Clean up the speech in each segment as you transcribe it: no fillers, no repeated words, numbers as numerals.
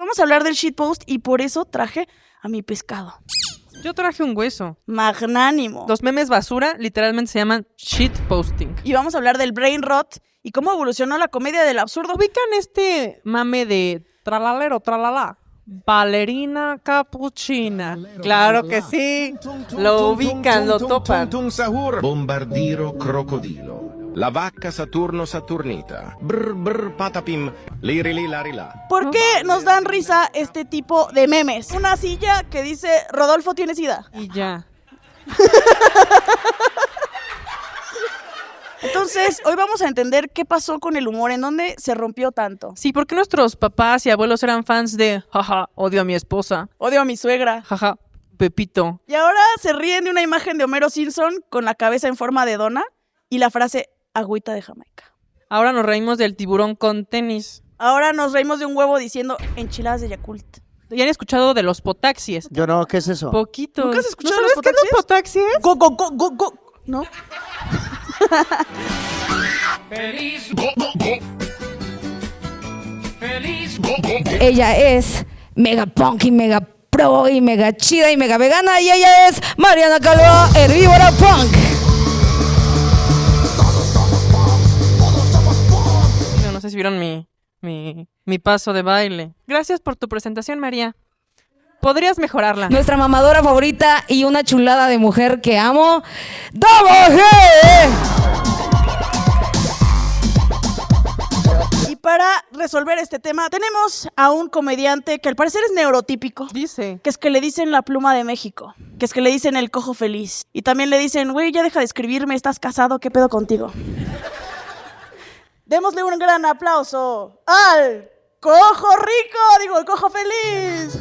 vamos a hablar del shitpost y por eso traje a mi pescado. Yo traje un hueso. Magnánimo. Los memes basura literalmente se llaman shitposting. Y vamos a hablar del brain rot y cómo evolucionó la comedia del absurdo. ¿Ubican este mame de tralalero, tralala? Ballerina capuchina. Claro que sí. Lo ubican, lo topan. Bombardiro crocodilo. La vacca Saturno Saturnita. Brr brr patapim. Lirili larila. ¿Por qué nos dan risa este tipo de memes? Una silla que dice Rodolfo tiene sida. Y ya. Entonces, hoy vamos a entender qué pasó con el humor, en dónde se rompió tanto. Sí, porque nuestros papás y abuelos eran fans de jaja, odio a mi esposa. Odio a mi suegra. Jaja, Pepito. Y ahora se ríen de una imagen de Homero Simpson con la cabeza en forma de dona y la frase agüita de Jamaica. Ahora nos reímos del tiburón con tenis. Ahora nos reímos de un huevo diciendo enchiladas de Yakult. ¿Ya han escuchado de los potaxies? Yo no, ¿qué es eso? Poquito. ¿Nunca has escuchado ¿No de los sabes qué es los potaxies? Go, go, go, go, go. ¿No? Ella es mega punk y mega pro y mega chida y mega vegana y ella es Mariana Calva, herbívora punk. No sé si vieron mi paso de baile. Gracias por tu presentación, María. Podrías mejorarla. Nuestra mamadora favorita y una chulada de mujer que amo, Double G. Y para resolver este tema, tenemos a un comediante que al parecer es neurotípico. Dice. Que es que le dicen la pluma de México. Que es que le dicen el cojo feliz. Y también le dicen, güey, ya deja de escribirme, estás casado, ¿qué pedo contigo? Démosle un gran aplauso al cojo rico, digo, el cojo feliz.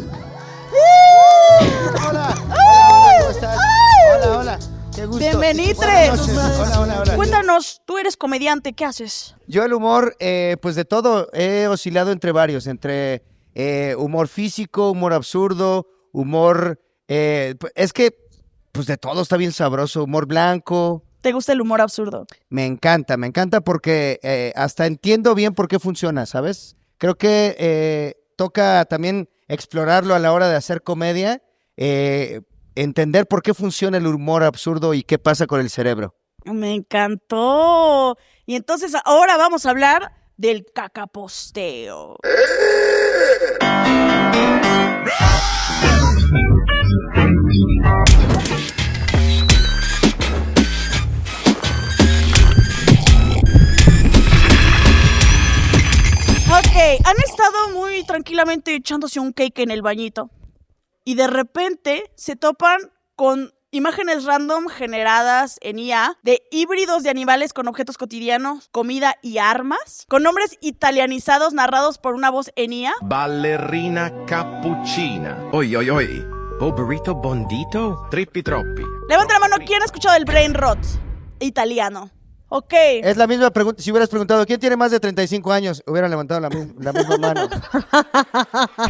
Hola, ¿cómo estás? Hola, qué gusto. Bienvenitres. Hola. Cuéntanos, tú eres comediante, ¿qué haces? Yo el humor, pues de todo, he oscilado entre varios, entre humor físico, humor absurdo, humor, es que, pues de todo está bien sabroso, humor blanco. ¿Te gusta el humor absurdo? Me encanta porque hasta entiendo bien por qué funciona, ¿sabes? Creo que toca también explorarlo a la hora de hacer comedia, entender por qué funciona el humor absurdo y qué pasa con el cerebro. Me encantó. Y entonces ahora vamos a hablar del cacaposteo. Ok, han estado muy tranquilamente echándose un cake en el bañito y de repente se topan con imágenes random generadas en IA de híbridos de animales con objetos cotidianos, comida y armas, con nombres italianizados narrados por una voz en IA. Ballerina cappuccina. Oi. Burrito bondito. Trippi troppi. Levanta la mano, ¿quién ha escuchado el brain rot italiano? Ok. Es la misma pregunta, si hubieras preguntado, ¿quién tiene más de 35 años? Hubieran levantado la misma mano.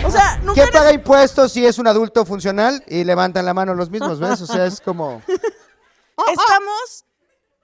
O sea, nunca ¿Quién paga impuestos si es un adulto funcional? Y levantan la mano los mismos, ¿ves? O sea, es como... Estamos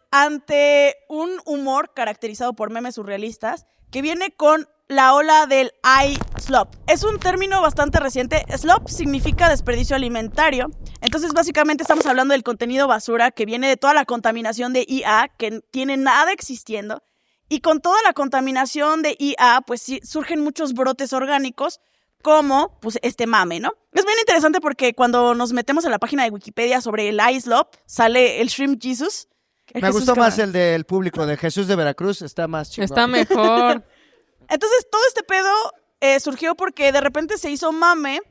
ante un humor caracterizado por memes surrealistas que viene con la ola del iSlop. Es un término bastante reciente. Slop significa desperdicio alimentario. Entonces, básicamente estamos hablando del contenido basura que viene de toda la contaminación de IA, que tiene nada existiendo. Y con toda la contaminación de IA, pues sí, surgen muchos brotes orgánicos, como pues este mame, ¿no? Es bien interesante porque cuando nos metemos en la página de Wikipedia sobre el iSlop, sale el Shrimp Jesus. Me gustó más el del público, de Jesús de Veracruz, está más chingón. Está mejor. Entonces, todo este pedo surgió porque de repente se hizo mame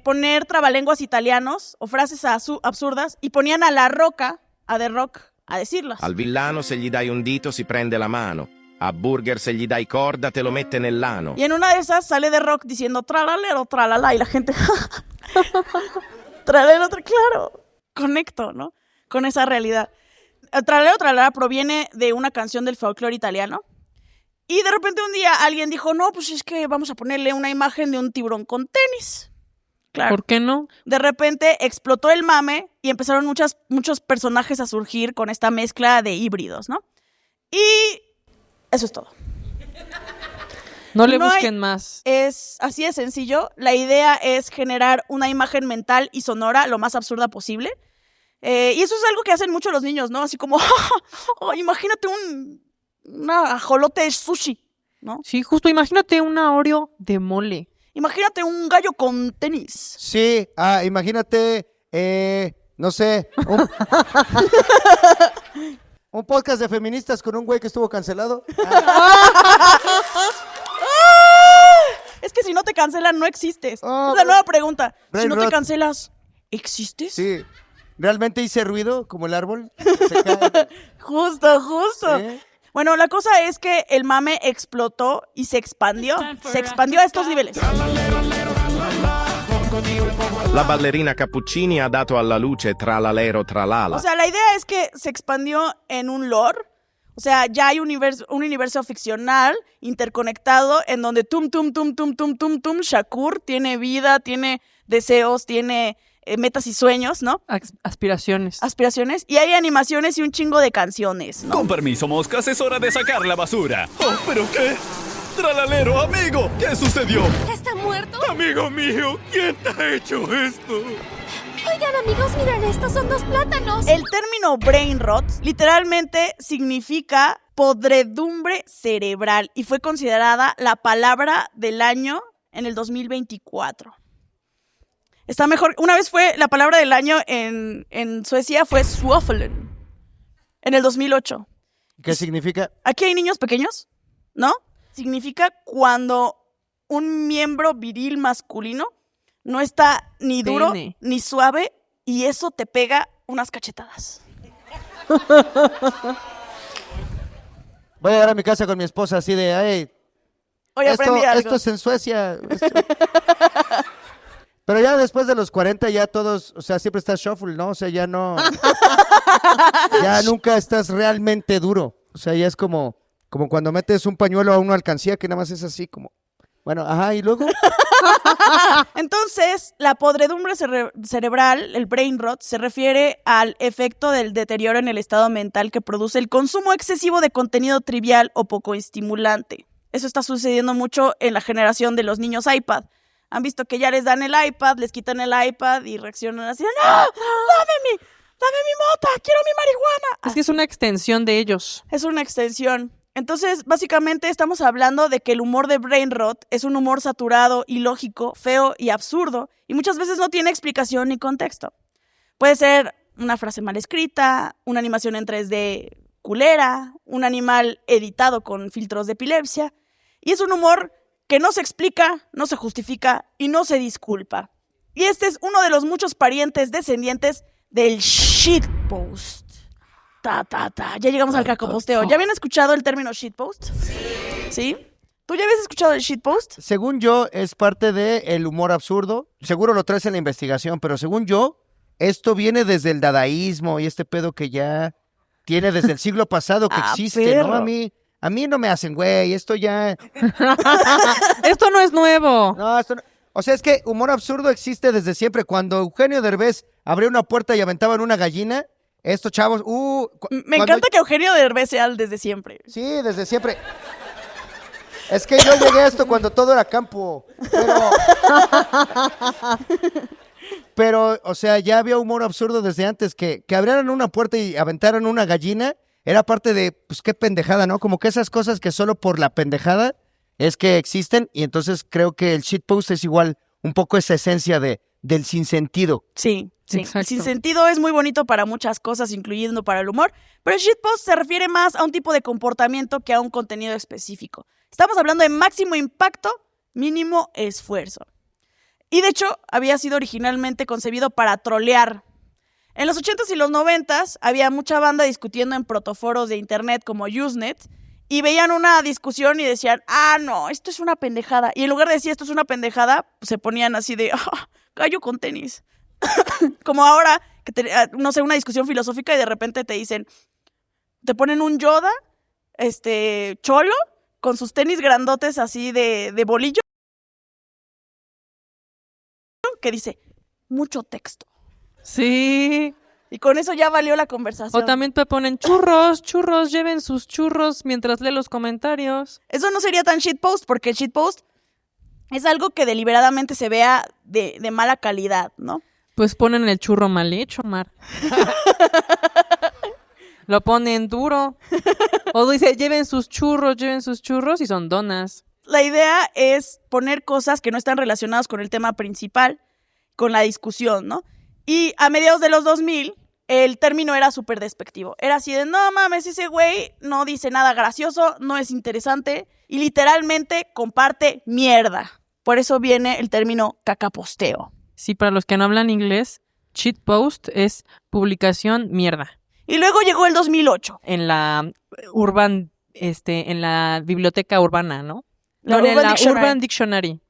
poner trabalenguas italianos o frases absurdas y ponían a La Roca, a The Rock, a decirlas. Al villano se gli dai un dito si prende la mano. A Burger se gli dai corda te lo mette nell'ano. Y en una de esas sale The Rock diciendo tralalero, tralala, y la gente tralalero, claro, conecto, ¿no? Con esa realidad. Tralalero, tralala proviene de una canción del folclore italiano. Y de repente un día alguien dijo, no, pues es que vamos a ponerle una imagen de un tiburón con tenis. Claro. ¿Por qué no? De repente explotó el mame y empezaron muchos personajes a surgir con esta mezcla de híbridos, ¿no? Y eso es todo. No le No hay- busquen más. Es así de sencillo. La idea es generar una imagen mental y sonora lo más absurda posible. Y eso es algo que hacen mucho los niños, ¿no? Así como, oh, imagínate un ajolote de sushi, ¿no? Sí, justo imagínate una Oreo de mole. Imagínate un gallo con tenis. Sí, imagínate, no sé, un podcast de feministas con un güey que estuvo cancelado. Es que si no te cancelan, no existes. Oh, es la nueva pregunta. Si Brain no te rot. cancelas, ¿existes? Sí, ¿realmente hice ruido como el árbol? Se cae. Justo. Sí. Bueno, la cosa es que el mame explotó y se expandió. Se expandió a estos niveles. La ballerina Cappuccini ha dato alla luce Tralalero Tralala. O sea, la idea es que se expandió en un lore. O sea, ya hay un universo ficcional interconectado en donde tum, Shakur tiene vida, tiene deseos, tiene metas y sueños, ¿no? Aspiraciones. Aspiraciones. Y hay animaciones y un chingo de canciones, ¿no? Con permiso, moscas, es hora de sacar la basura. Oh, ¿pero qué? Tralalero, amigo, ¿qué sucedió? ¿Está muerto? Amigo mío, ¿quién te ha hecho esto? Oigan, amigos, miren, estos son 2 plátanos. El término brain rot literalmente significa podredumbre cerebral y fue considerada la palabra del año en el 2024. Está mejor. Una vez fue la palabra del año en Suecia fue Swafelen en el 2008. ¿Qué significa? Aquí hay niños pequeños, ¿no? Significa cuando un miembro viril masculino no está ni duro Pene. ni suave y eso te pega unas cachetadas. Voy a llegar a mi casa con mi esposa así de, hey, Hoy aprendí algo. esto es en Suecia. Pero ya después de los 40 ya todos, o sea, siempre estás shuffle, ¿no? O sea, ya no, ya nunca estás realmente duro. O sea, ya es como cuando metes un pañuelo a una alcancía que nada más es así como, bueno, ajá, y luego. Entonces, la podredumbre cerebral, el brain rot, se refiere al efecto del deterioro en el estado mental que produce el consumo excesivo de contenido trivial o poco estimulante. Eso está sucediendo mucho en la generación de los niños iPad. Han visto que ya les dan el iPad, les quitan el iPad y reaccionan así, ¡no! ¡Dame mi mota! ¡Quiero mi marihuana! Es que es una extensión de ellos. Es una extensión. Entonces, básicamente estamos hablando de que el humor de brain rot es un humor saturado, ilógico, feo y absurdo, y muchas veces no tiene explicación ni contexto. Puede ser una frase mal escrita, una animación en 3D culera, un animal editado con filtros de epilepsia, y es un humor que no se explica, no se justifica y no se disculpa. Y este es uno de los muchos parientes descendientes del shitpost. Ya llegamos al cacoposteo. ¿Ya habían escuchado el término shitpost? ¿Sí? ¿Tú ya habías escuchado el shitpost? Según yo, es parte del humor absurdo. Seguro lo traes en la investigación, pero según yo, esto viene desde el dadaísmo y este pedo que ya tiene desde el siglo pasado que existe, perro. ¿no? A mí no me hacen, güey, esto ya. Esto no es nuevo. No, esto no. O sea, es que humor absurdo existe desde siempre. Cuando Eugenio Derbez abrió una puerta y aventaban una gallina, estos chavos, Me encanta que Eugenio Derbez sea el desde siempre. Sí, desde siempre. Es que yo llegué a esto cuando todo era campo. Pero, o sea, ya había humor absurdo desde antes. Que abrieran una puerta y aventaran una gallina, era parte de, pues qué pendejada, ¿no? Como que esas cosas que solo por la pendejada es que existen. Y entonces creo que el shitpost es igual un poco esa esencia del sinsentido. Sí. Exacto. El sinsentido es muy bonito para muchas cosas, incluyendo para el humor, pero el shitpost se refiere más a un tipo de comportamiento que a un contenido específico. Estamos hablando de máximo impacto, mínimo esfuerzo. Y de hecho, había sido originalmente concebido para trolear. En los 80s y los 90s había mucha banda discutiendo en protoforos de internet como Usenet y veían una discusión y decían, no, esto es una pendejada. Y en lugar de decir esto es una pendejada, pues se ponían así de, gallo con tenis. Como ahora, no sé, una discusión filosófica y de repente te dicen, te ponen un Yoda, cholo, con sus tenis grandotes así de bolillo, que dice, mucho texto. Sí. Y con eso ya valió la conversación. O también te ponen churros, lleven sus churros mientras lee los comentarios. Eso no sería tan shitpost, porque el shitpost es algo que deliberadamente se vea de mala calidad, ¿no? Pues ponen el churro mal hecho, Mar. Lo ponen duro. O dice, lleven sus churros y son donas. La idea es poner cosas que no están relacionadas con el tema principal, con la discusión, ¿no? Y a mediados de los 2000, el término era súper despectivo. Era así de, no mames, ese güey no dice nada gracioso, no es interesante y literalmente comparte mierda. Por eso viene el término cacaposteo. Sí, para los que no hablan inglés, shitpost es publicación mierda. Y luego llegó el 2008. En la en la biblioteca urbana, ¿no? La No, en Urban la Dictionary. Urban Dictionary.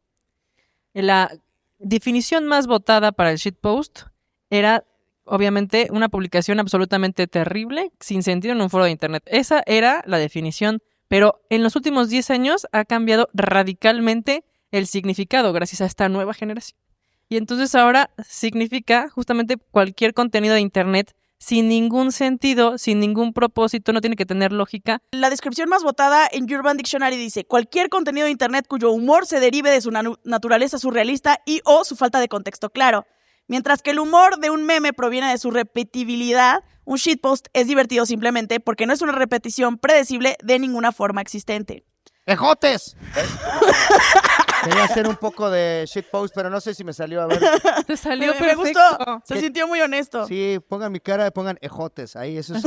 La definición más votada para el shitpost era, obviamente, una publicación absolutamente terrible, sin sentido en un foro de internet. Esa era la definición, pero en los últimos 10 años ha cambiado radicalmente el significado gracias a esta nueva generación. Y entonces ahora significa justamente cualquier contenido de internet sin ningún sentido, sin ningún propósito, no tiene que tener lógica. La descripción más votada en Urban Dictionary dice: cualquier contenido de internet cuyo humor se derive de su naturaleza surrealista y o su falta de contexto claro. Mientras que el humor de un meme proviene de su repetibilidad, un shitpost es divertido simplemente porque no es una repetición predecible de ninguna forma existente. ¡Ejotes! Quería hacer un poco de shitpost, pero no sé si me salió. A ver. Te salió Me perfecto. gustó, se sintió muy honesto. Sí, pongan mi cara, pongan ejotes. Ahí, eso es.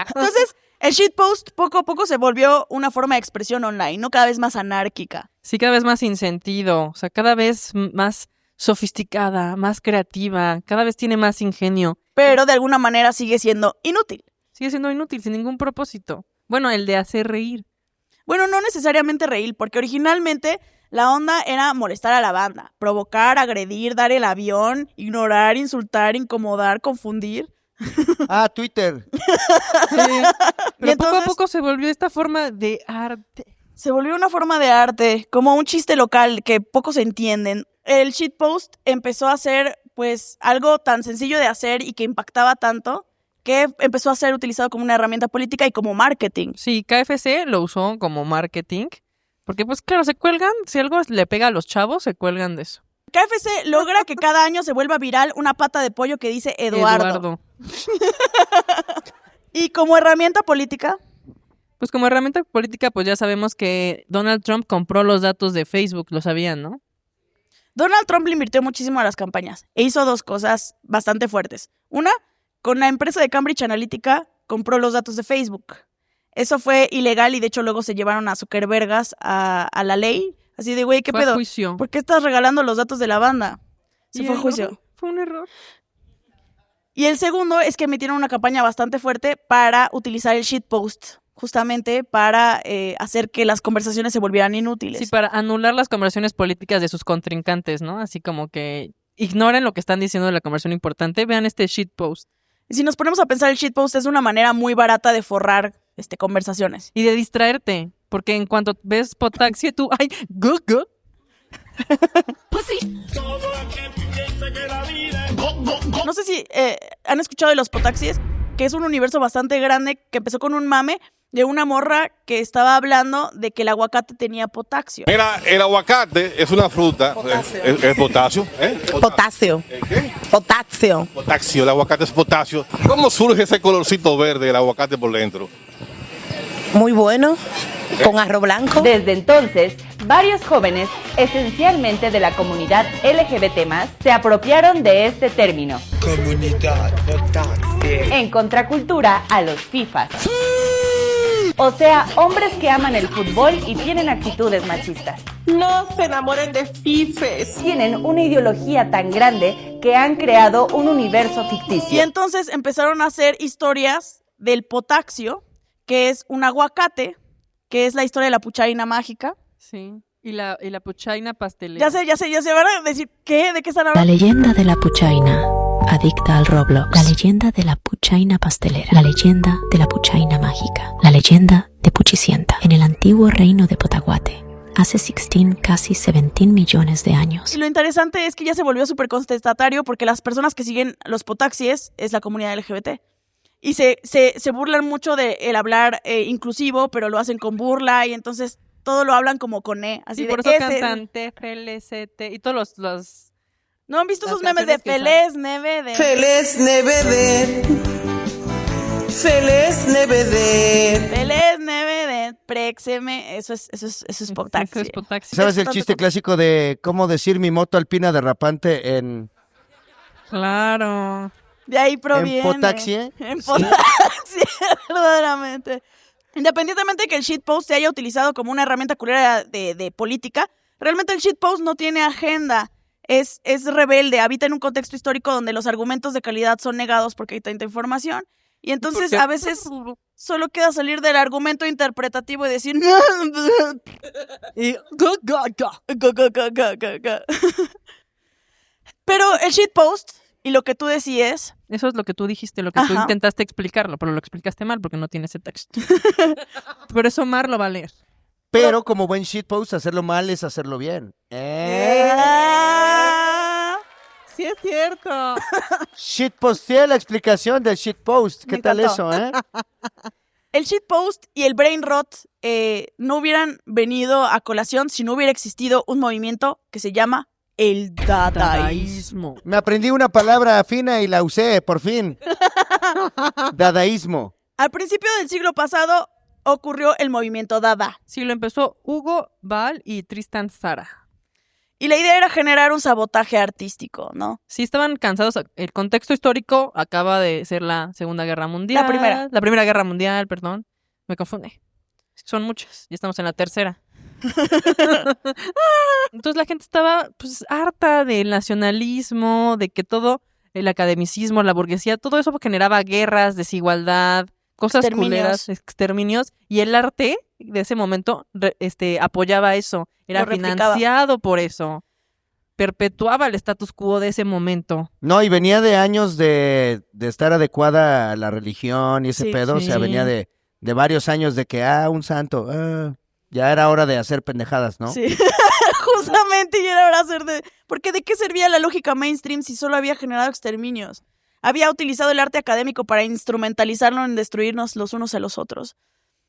Entonces, el shitpost poco a poco se volvió una forma de expresión online, ¿no? Cada vez más anárquica. Sí, cada vez más sin sentido, o sea, cada vez más sofisticada, más creativa, cada vez tiene más ingenio. Pero de alguna manera sigue siendo inútil. Sigue siendo inútil, sin ningún propósito. Bueno, el de hacer reír. Bueno, no necesariamente reír, porque originalmente la onda era molestar a la banda, provocar, agredir, dar el avión, ignorar, insultar, incomodar, confundir. Ah, Twitter. Sí. Pero poco a entonces- poco se volvió esta forma de arte. Se volvió una forma de arte, como un chiste local que pocos entienden. El shitpost empezó a ser, pues, algo tan sencillo de hacer y que impactaba tanto que empezó a ser utilizado como una herramienta política y como marketing. Sí, KFC lo usó como marketing, porque pues claro, se cuelgan, si algo le pega a los chavos, se cuelgan de eso. KFC logra que cada año se vuelva viral una pata de pollo que dice Eduardo. Y como herramienta política, Pues como herramienta política, pues ya sabemos que Donald Trump compró los datos de Facebook, lo sabían, ¿no? Donald Trump le invirtió muchísimo a las campañas e hizo dos cosas bastante fuertes. Una, con la empresa de Cambridge Analytica compró los datos de Facebook. Eso fue ilegal y de hecho luego se llevaron a Zuckerbergas a la ley. Así de, güey, ¿qué Fue a pedo? juicio. ¿Por qué estás regalando los datos de la banda? Se Y fue a el juicio. error, fue un error. Y el segundo es que metieron una campaña bastante fuerte para utilizar el shitpost, justamente para hacer que las conversaciones se volvieran inútiles. Sí, para anular las conversaciones políticas de sus contrincantes, ¿no? Así como que ignoren lo que están diciendo de la conversación importante, vean este shitpost. Y si nos ponemos a pensar, el shitpost es una manera muy barata de forrar conversaciones. Y de distraerte, porque en cuanto ves Potaxi, tú, ¡ay! ¡Go! No sé si han escuchado de los potaxis, que es un universo bastante grande que empezó con un mame de una morra que estaba hablando de que el aguacate tenía potasio. Mira, el aguacate es una fruta. Es potasio. Potasio. ¿Qué? Potasio. Potasio, el aguacate es potasio. ¿Cómo surge ese colorcito verde del aguacate por dentro? Muy bueno. Con arroz blanco. Desde entonces, varios jóvenes, esencialmente de la comunidad LGBT+, se apropiaron de este término. Comunidad Potaxi. En contracultura a los FIFAs. O sea, hombres que aman el fútbol y tienen actitudes machistas. No se enamoren de fifes. Tienen una ideología tan grande que han creado un universo ficticio. Y entonces empezaron a hacer historias del potasio, que es un aguacate, que es la historia de la puchaina mágica. Sí, y la puchaina pastelera. Ya sé, van a decir, ¿qué? ¿De qué están hablando? La leyenda de la puchaina, adicta al Roblox. La leyenda de la puchaina pastelera. La leyenda de la puchaina mágica. La leyenda de Puchicienta. En el antiguo reino de Potaguate, hace 16, casi 17 millones de años. Y lo interesante es que ya se volvió súper contestatario porque las personas que siguen los potaxies es la comunidad LGBT. Y se burlan mucho de el hablar inclusivo, pero lo hacen con burla y entonces todo lo hablan como con E. Así Sí, de por eso ese. cantan TFLCT y todos los... ¿No han visto las esos memes de canciones que Feliz Neve de... Feliz Nevedet. Feliz Nevedet. Feliz Neve de Préxeme? Eso es potaxi. Eso es potaxi. ¿Sabes el chiste clásico de cómo decir mi moto alpina derrapante en Claro. De ahí proviene. ¿En potaxi? En potaxi, verdaderamente. Independientemente de que el shitpost se haya utilizado como una herramienta culera de política, realmente el shitpost no tiene agenda. Es rebelde, habita en un contexto histórico donde los argumentos de calidad son negados porque hay tanta información. Y entonces a veces solo queda salir del argumento interpretativo y decir... y... Pero el shitpost y lo que tú decías... Eso es lo que tú dijiste, lo que tú intentaste explicarlo, pero lo explicaste mal porque no tiene ese texto. Por eso Omar lo va a leer. Pero como buen shitpost, hacerlo mal es hacerlo bien. Sí es cierto. Shitposteé la explicación del shitpost. ¿Qué Me tal encantó. eso, El shitpost y el brain rot no hubieran venido a colación si no hubiera existido un movimiento que se llama el dadaísmo. Me aprendí una palabra fina y la usé, por fin. Dadaísmo. Al principio del siglo pasado ocurrió el movimiento Dada. Sí, lo empezó Hugo Ball y Tristan Tzara. Y la idea era generar un sabotaje artístico, ¿no? Sí, estaban cansados. El contexto histórico acaba de ser la Segunda Guerra Mundial. La Primera Guerra Mundial, perdón. Me confunde. Son muchas. Ya estamos en la tercera. Entonces la gente estaba pues harta del nacionalismo, de que todo, el academicismo, la burguesía, todo eso generaba guerras, desigualdad, cosas culeras, exterminios. Y el arte de ese momento apoyaba eso. Era financiado por eso. Perpetuaba el status quo de ese momento. No, y venía de años de estar adecuada a la religión y ese pedo. Sí. O sea, venía de varios años de que, un santo, ya era hora de hacer pendejadas, ¿no? Sí, justamente ya era hora de hacer de... Porque ¿de qué servía la lógica mainstream si solo había generado exterminios? Había utilizado el arte académico para instrumentalizarlo en destruirnos los unos a los otros,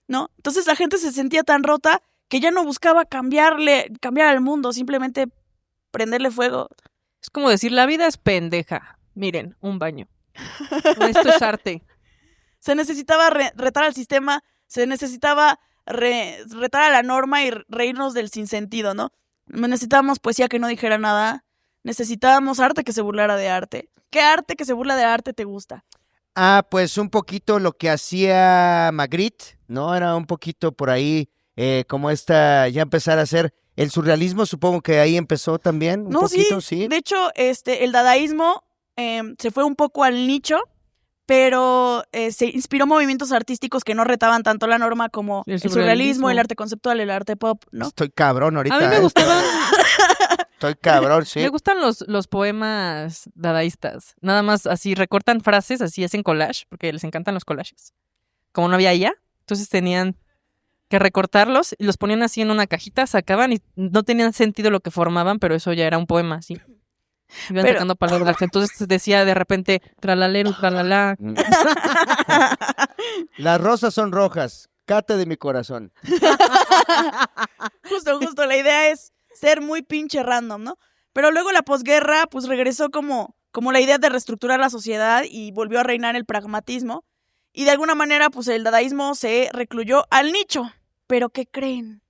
¿no? Entonces la gente se sentía tan rota que ya no buscaba cambiar al mundo, simplemente prenderle fuego. Es como decir, la vida es pendeja. Miren, un baño. Esto es arte. Se necesitaba retar al sistema, se necesitaba retar a la norma y reírnos del sinsentido, ¿no? Necesitábamos poesía que no dijera nada, necesitábamos arte que se burlara de arte. ¿Qué arte que se burla de arte te gusta? Pues un poquito lo que hacía Magritte, ¿no? Era un poquito por ahí, como ya empezar a hacer el surrealismo, supongo que ahí empezó también, un poquito, sí. De hecho, el dadaísmo se fue un poco al nicho, pero se inspiró movimientos artísticos que no retaban tanto la norma como el surrealismo, el arte conceptual, el arte pop, ¿no? Estoy cabrón ahorita. A mí me gustaban... Estoy cabrón, sí. Me gustan los poemas dadaístas. Nada más así recortan frases, así hacen collage, porque les encantan los collages. Como no había IA, entonces tenían que recortarlos y los ponían así en una cajita, sacaban y no tenían sentido lo que formaban, pero eso ya era un poema, así. Iban sacando palabras. Entonces decía de repente, tralalero, tralala. Las rosas son rojas, cate de mi corazón. Justo, la idea es ser muy pinche random, ¿no? Pero luego la posguerra, pues regresó como la idea de reestructurar la sociedad y volvió a reinar el pragmatismo. Y de alguna manera, pues el dadaísmo se recluyó al nicho. ¿Pero qué creen?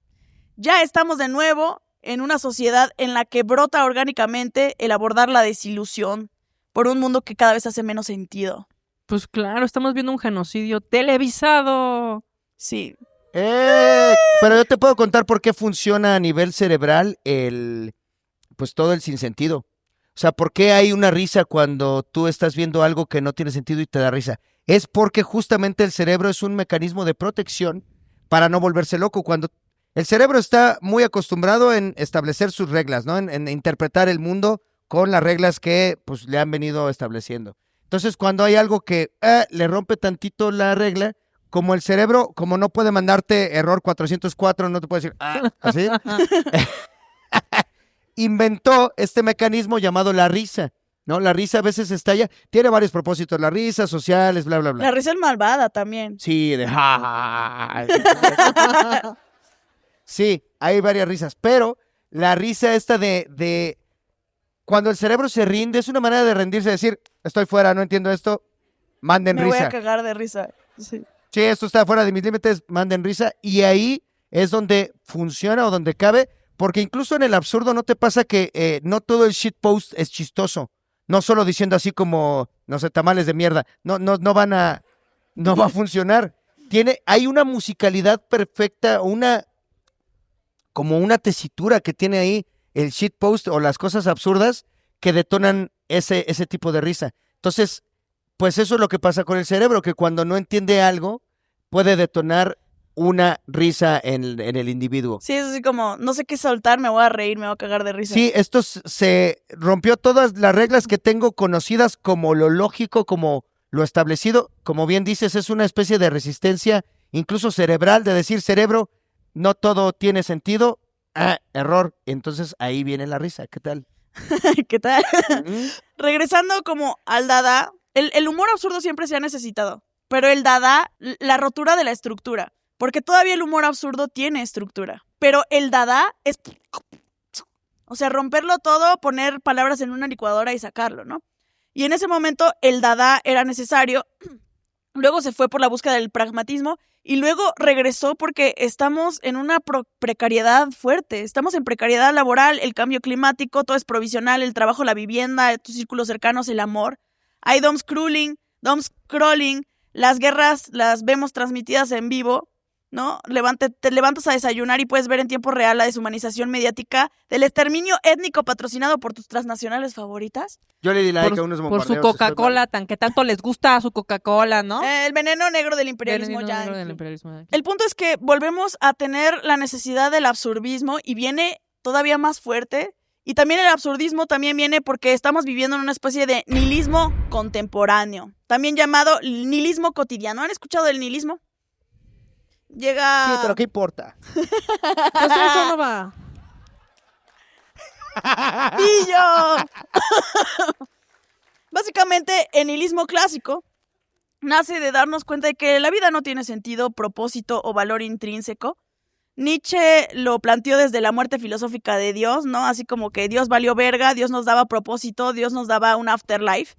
Ya estamos de nuevo en una sociedad en la que brota orgánicamente el abordar la desilusión por un mundo que cada vez hace menos sentido. Pues claro, estamos viendo un genocidio televisado. Sí. Pero yo te puedo contar por qué funciona a nivel cerebral pues todo el sinsentido. O sea, ¿por qué hay una risa cuando tú estás viendo algo que no tiene sentido y te da risa? Es porque justamente el cerebro es un mecanismo de protección para no volverse loco. Cuando el cerebro está muy acostumbrado en establecer sus reglas, ¿no? En interpretar el mundo con las reglas que pues le han venido estableciendo. Entonces, cuando hay algo que le rompe tantito la regla, como el cerebro, como no puede mandarte error 404, no te puede decir, así, inventó este mecanismo llamado la risa, ¿no? La risa a veces estalla, tiene varios propósitos, la risa, sociales, bla, bla, bla. La risa es malvada también. Sí, sí, hay varias risas, pero la risa esta de cuando el cerebro se rinde, es una manera de rendirse, decir, estoy fuera, no entiendo esto, manden Me risa. voy a cagar de risa. Sí. Sí, esto está fuera de mis límites, manden risa. Y ahí es donde funciona o donde cabe, porque incluso en el absurdo no te pasa que no todo el shitpost es chistoso. No solo diciendo así como, no sé, tamales de mierda. No va a funcionar. Hay una musicalidad perfecta, como una tesitura que tiene ahí el shitpost o las cosas absurdas que detonan ese tipo de risa. Entonces, pues eso es lo que pasa con el cerebro, que cuando no entiende algo, puede detonar una risa en el individuo. Sí, es así como, no sé qué soltar, me voy a reír, me voy a cagar de risa. Sí, esto se rompió todas las reglas que tengo conocidas como lo lógico, como lo establecido. Como bien dices, es una especie de resistencia, incluso cerebral, de decir, cerebro, no todo tiene sentido. Error. Entonces ahí viene la risa. ¿Qué tal? ¿Qué tal? Regresando como al dada, el humor absurdo siempre se ha necesitado, pero el dada, la rotura de la estructura, porque todavía el humor absurdo tiene estructura, pero el dada es, o sea, romperlo todo, poner palabras en una licuadora y sacarlo, ¿no? Y en ese momento el dada era necesario, luego se fue por la búsqueda del pragmatismo y luego regresó porque estamos en una precariedad fuerte, estamos en precariedad laboral, el cambio climático, todo es provisional, el trabajo, la vivienda, tus círculos cercanos, el amor. Hay doomscrolling, las guerras las vemos transmitidas en vivo, ¿no? Te levantas a desayunar y puedes ver en tiempo real la deshumanización mediática del exterminio étnico patrocinado por tus transnacionales favoritas. Yo le di like a unos por bombardeos. su Coca-Cola, que tanto les gusta su Coca-Cola, ¿no? El veneno negro del imperialismo Veneno ya. del imperialismo. El punto es que volvemos a tener la necesidad del absurdismo y viene todavía más fuerte. Y también el absurdismo también viene porque estamos viviendo en una especie de nihilismo contemporáneo, también llamado nihilismo cotidiano. ¿Han escuchado del nihilismo? Llega... Sí, pero ¿qué importa? Pues eso no va. ¡Pillo! Básicamente, el nihilismo clásico nace de darnos cuenta de que la vida no tiene sentido, propósito o valor intrínseco. Nietzsche lo planteó desde la muerte filosófica de Dios, ¿no? Así como que Dios valió verga, Dios nos daba propósito, Dios nos daba un afterlife.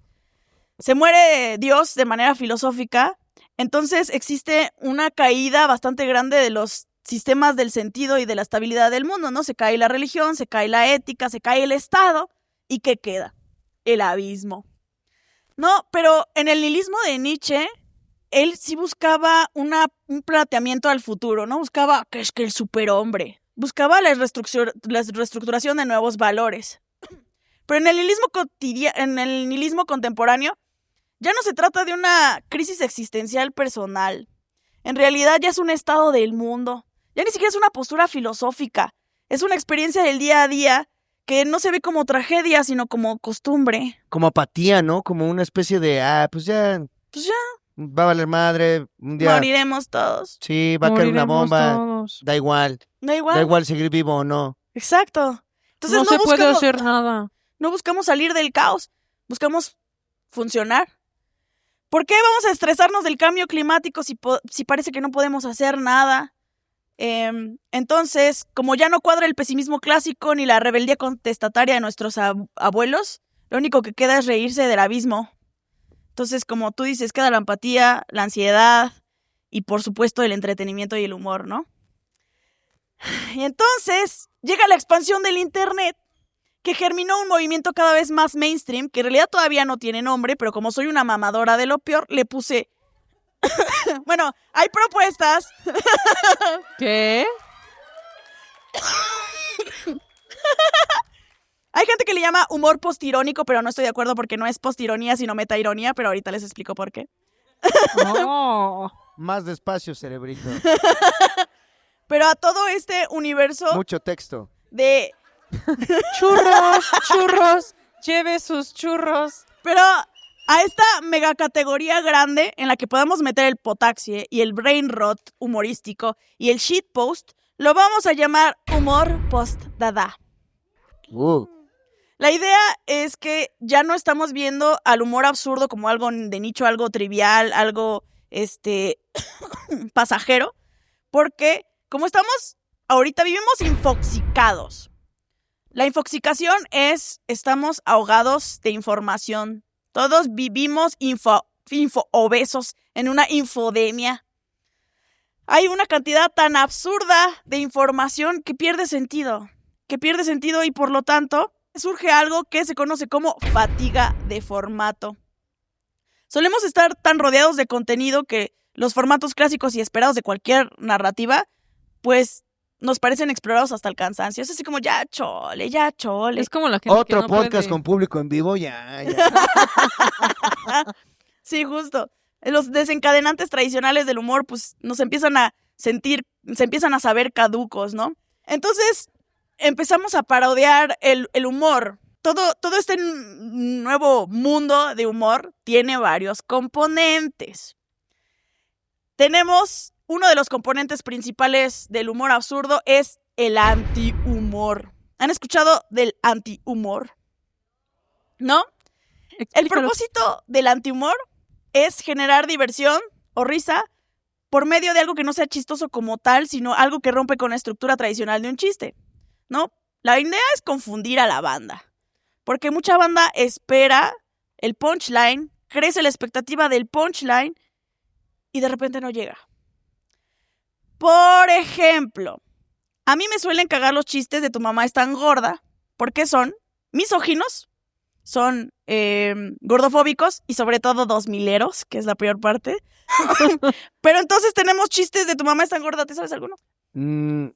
Se muere Dios de manera filosófica, entonces existe una caída bastante grande de los sistemas del sentido y de la estabilidad del mundo, ¿no? Se cae la religión, se cae la ética, se cae el Estado, ¿y qué queda? El abismo. No, pero en el nihilismo de Nietzsche, él sí buscaba un planteamiento al futuro, ¿no? Buscaba que es que el superhombre, buscaba la reestructuración de nuevos valores. Pero en el nihilismo contemporáneo, ya no se trata de una crisis existencial personal. En realidad ya es un estado del mundo. Ya ni siquiera es una postura filosófica. Es una experiencia del día a día que no se ve como tragedia, sino como costumbre. Como apatía, ¿no? Como una especie de, pues ya va a valer madre, un día moriremos todos. Sí, va a caer una bomba, todos. Da igual seguir vivo o no. Exacto. Entonces no se puede hacer nada. No buscamos salir del caos, buscamos funcionar. ¿Por qué vamos a estresarnos del cambio climático si parece que no podemos hacer nada? Entonces, como ya no cuadra el pesimismo clásico ni la rebeldía contestataria de nuestros abuelos, lo único que queda es reírse del abismo. Entonces, como tú dices, queda la empatía, la ansiedad y, por supuesto, el entretenimiento y el humor, ¿no? Y entonces llega la expansión del Internet, que germinó un movimiento cada vez más mainstream, que en realidad todavía no tiene nombre, pero como soy una mamadora de lo peor, le puse... Bueno, hay propuestas. ¿Qué? Hay gente que le llama humor postirónico, pero no estoy de acuerdo porque no es postironía, sino metaironía, pero ahorita les explico por qué. No. Más despacio, cerebrito. Pero a todo este universo... Mucho texto. De... Churros, lleve sus churros. Pero A esta mega categoría grande en la que podemos meter el potaxie y el brain rot humorístico y el shitpost, lo vamos a llamar humor post-dada. La idea es que ya no estamos viendo al humor absurdo como algo de nicho, algo trivial, algo pasajero, porque como estamos ahorita vivimos infoxicados. La infoxicación estamos ahogados de información. Todos vivimos info-obesos en una infodemia. Hay una cantidad tan absurda de información que pierde sentido y por lo tanto surge algo que se conoce como fatiga de formato. Solemos estar tan rodeados de contenido que los formatos clásicos y esperados de cualquier narrativa, pues nos parecen explorados hasta el cansancio. Es así como, ya chole. Es como la gente Otro que no podcast puede... con público en vivo, ya. Sí, justo. Los desencadenantes tradicionales del humor, pues, nos empiezan a sentir, se empiezan a saber caducos, ¿no? Entonces, empezamos a parodiar el humor. Todo este nuevo mundo de humor tiene varios componentes. Tenemos uno de los componentes principales del humor absurdo es el antihumor. ¿Han escuchado del antihumor? ¿No? El propósito del antihumor es generar diversión o risa por medio de algo que no sea chistoso como tal, sino algo que rompe con la estructura tradicional de un chiste, ¿no? La idea es confundir a la banda, porque mucha banda espera el punchline, crece la expectativa del punchline y de repente no llega. Por ejemplo, a mí me suelen cagar los chistes de tu mamá es tan gorda, porque son misóginos, son gordofóbicos y sobre todo 2000eros, que es la peor parte. Pero entonces tenemos chistes de tu mamá es tan gorda, ¿te sabes alguno? Tu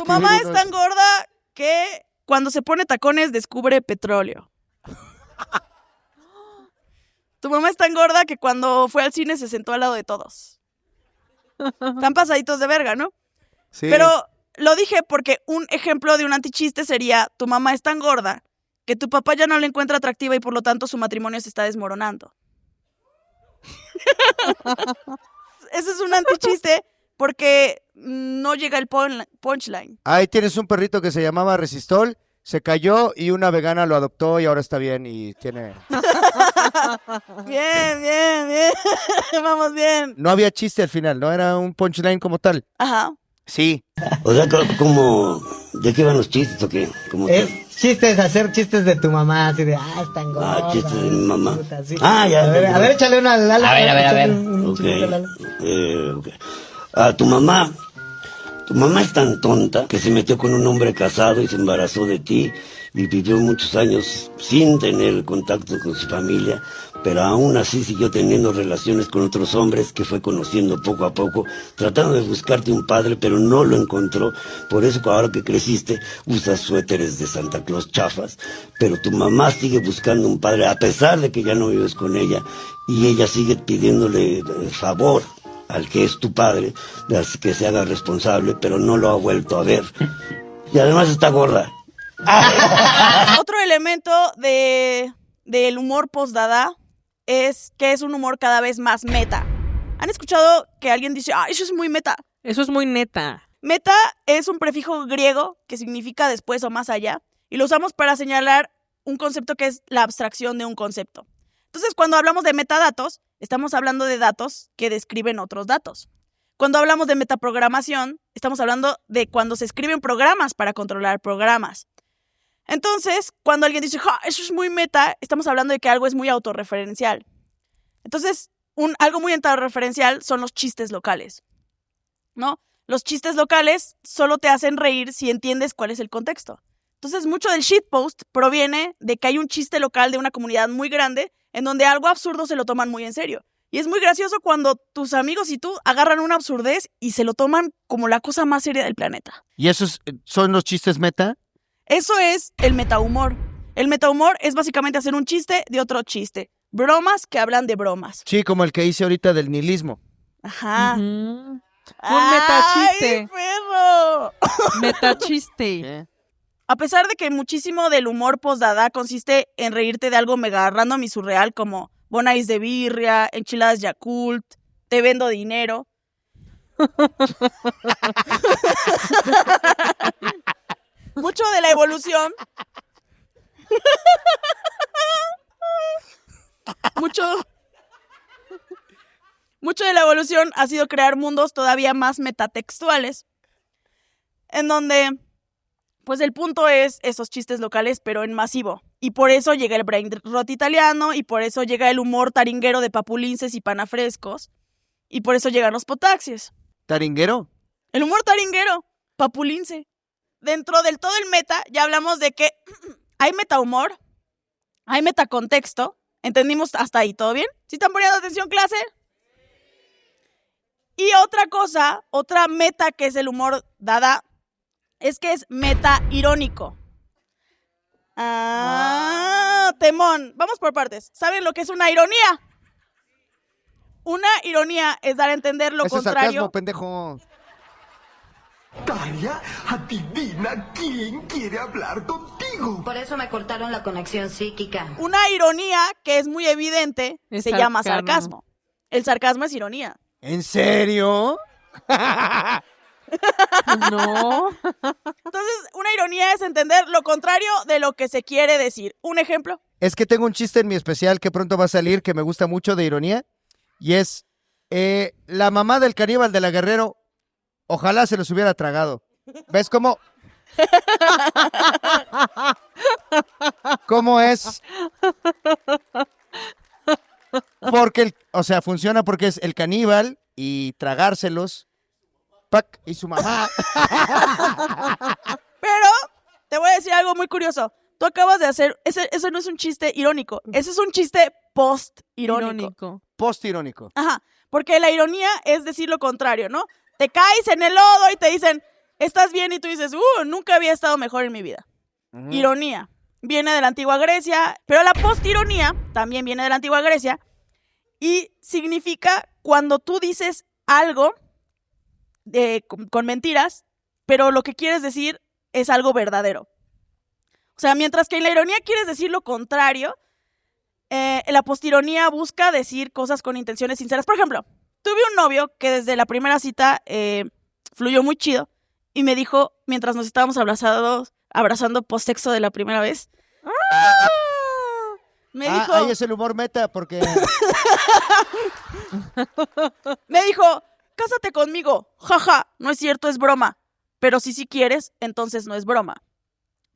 mamá es tan gorda que cuando se pone tacones descubre petróleo. Tu mamá es tan gorda que cuando fue al cine se sentó al lado de todos. Están pasaditos de verga, ¿no? Sí. Pero lo dije porque un ejemplo de un antichiste sería: tu mamá es tan gorda que tu papá ya no la encuentra atractiva y por lo tanto su matrimonio se está desmoronando. Ese es un antichiste porque no llega el punchline. Ahí tienes un perrito que se llamaba Resistol, se cayó y una vegana lo adoptó y ahora está bien y tiene... Bien. Vamos bien. No había chiste al final, ¿no? Era un punchline como tal. Ajá. Sí. O sea, como... ¿De qué van los chistes o qué? Hacer chistes de tu mamá, así de, están gorda. Chistes de mi mamá. Puta, sí. Ya. A ver, échale una a Lalo. A ver. Un chiste a Lalo. Ok. Tu mamá es tan tonta que se metió con un hombre casado y se embarazó de ti y vivió muchos años sin tener contacto con su familia, pero aún así siguió teniendo relaciones con otros hombres que fue conociendo poco a poco, tratando de buscarte un padre, pero no lo encontró. Por eso ahora que creciste usas suéteres de Santa Claus chafas, pero tu mamá sigue buscando un padre a pesar de que ya no vives con ella, y ella sigue pidiéndole favor al que es tu padre, de que se haga responsable, pero no lo ha vuelto a ver. Y además está gorda. Otro elemento del humor post-dada es que es un humor cada vez más meta. ¿Han escuchado que alguien dice, eso es muy meta? Eso es muy neta. Meta es un prefijo griego que significa después o más allá, y lo usamos para señalar un concepto que es la abstracción de un concepto. Entonces, cuando hablamos de metadatos, estamos hablando de datos que describen otros datos. Cuando hablamos de metaprogramación, estamos hablando de cuando se escriben programas para controlar programas. Entonces, cuando alguien dice, eso es muy meta, estamos hablando de que algo es muy autorreferencial. Entonces, algo muy autorreferencial son los chistes locales, ¿no? Los chistes locales solo te hacen reír si entiendes cuál es el contexto. Entonces, mucho del shitpost proviene de que hay un chiste local de una comunidad muy grande en donde algo absurdo se lo toman muy en serio. Y es muy gracioso cuando tus amigos y tú agarran una absurdez y se lo toman como la cosa más seria del planeta. ¿Y esos son los chistes meta? Eso es el metahumor. El metahumor es básicamente hacer un chiste de otro chiste. Bromas que hablan de bromas. Sí, como el que hice ahorita del nihilismo. Ajá. Un metachiste. ¡Ay, perro! Metachiste. A pesar de que muchísimo del humor post-dada consiste en reírte de algo mega random y surreal como bonais de birria, enchiladas Yakult, te vendo dinero. Mucho de la evolución. Mucho de la evolución ha sido crear mundos todavía más metatextuales, en donde, pues el punto es esos chistes locales, pero en masivo. Y por eso llega el brain rot italiano, y por eso llega el humor taringuero de papulinces y panafrescos, y por eso llegan los potaxies. ¿Taringuero? El humor taringuero, papulince. Dentro del todo el meta, ya hablamos de que hay metahumor, hay metacontexto. ¿Entendimos hasta ahí? ¿Todo bien? ¿Sí están poniendo atención, clase? Y otra cosa, otra meta que es el humor dada, es que es meta irónico. Temón. Vamos por partes. ¿Saben lo que es una ironía? Una ironía es dar a entender lo contrario. Es sarcasmo, pendejo. Tania, adivina quién quiere hablar contigo. Por eso me cortaron la conexión psíquica. Una ironía que es muy evidente se llama sarcasmo. El sarcasmo es ironía. ¿En serio? No. Entonces, una ironía es entender lo contrario de lo que se quiere decir. ¿Un ejemplo? Es que tengo un chiste en mi especial que pronto va a salir que me gusta mucho de ironía. Y es, la mamá del caníbal de la Guerrero, ojalá se los hubiera tragado. ¿Ves cómo? ¿Cómo es? Porque, funciona porque es el caníbal y tragárselos. ¡Pac! Y su mamá. Pero te voy a decir algo muy curioso. Tú acabas de hacer, eso no es un chiste irónico, ese es un chiste post-irónico. Post-irónico. Ajá, porque la ironía es decir lo contrario, ¿no? Te caes en el lodo y te dicen, ¿estás bien? Y tú dices, nunca había estado mejor en mi vida. Uh-huh. Ironía. Viene de la antigua Grecia, pero la post-ironía también viene de la antigua Grecia y significa cuando tú dices algo con mentiras, pero lo que quieres decir es algo verdadero. O sea, mientras que en la ironía quieres decir lo contrario, la postironía busca decir cosas con intenciones sinceras. Por ejemplo, tuve un novio que desde la primera cita fluyó muy chido y me dijo, mientras nos estábamos abrazando post-sexo de la primera vez, me dijo... ahí es el humor meta, porque... me dijo, cásate conmigo, jaja, no es cierto, es broma, pero si quieres, entonces no es broma.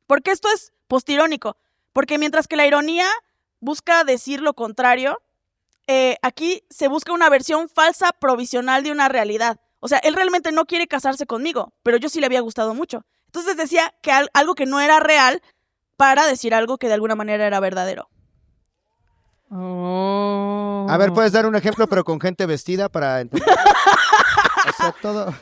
Porque esto es postirónico, porque mientras que la ironía busca decir lo contrario, aquí se busca una versión falsa provisional de una realidad. O sea, él realmente no quiere casarse conmigo, pero yo sí le había gustado mucho. Entonces decía que algo que no era real para decir algo que de alguna manera era verdadero. Oh. A ver, ¿puedes dar un ejemplo, pero con gente vestida para entender? O sea, todo...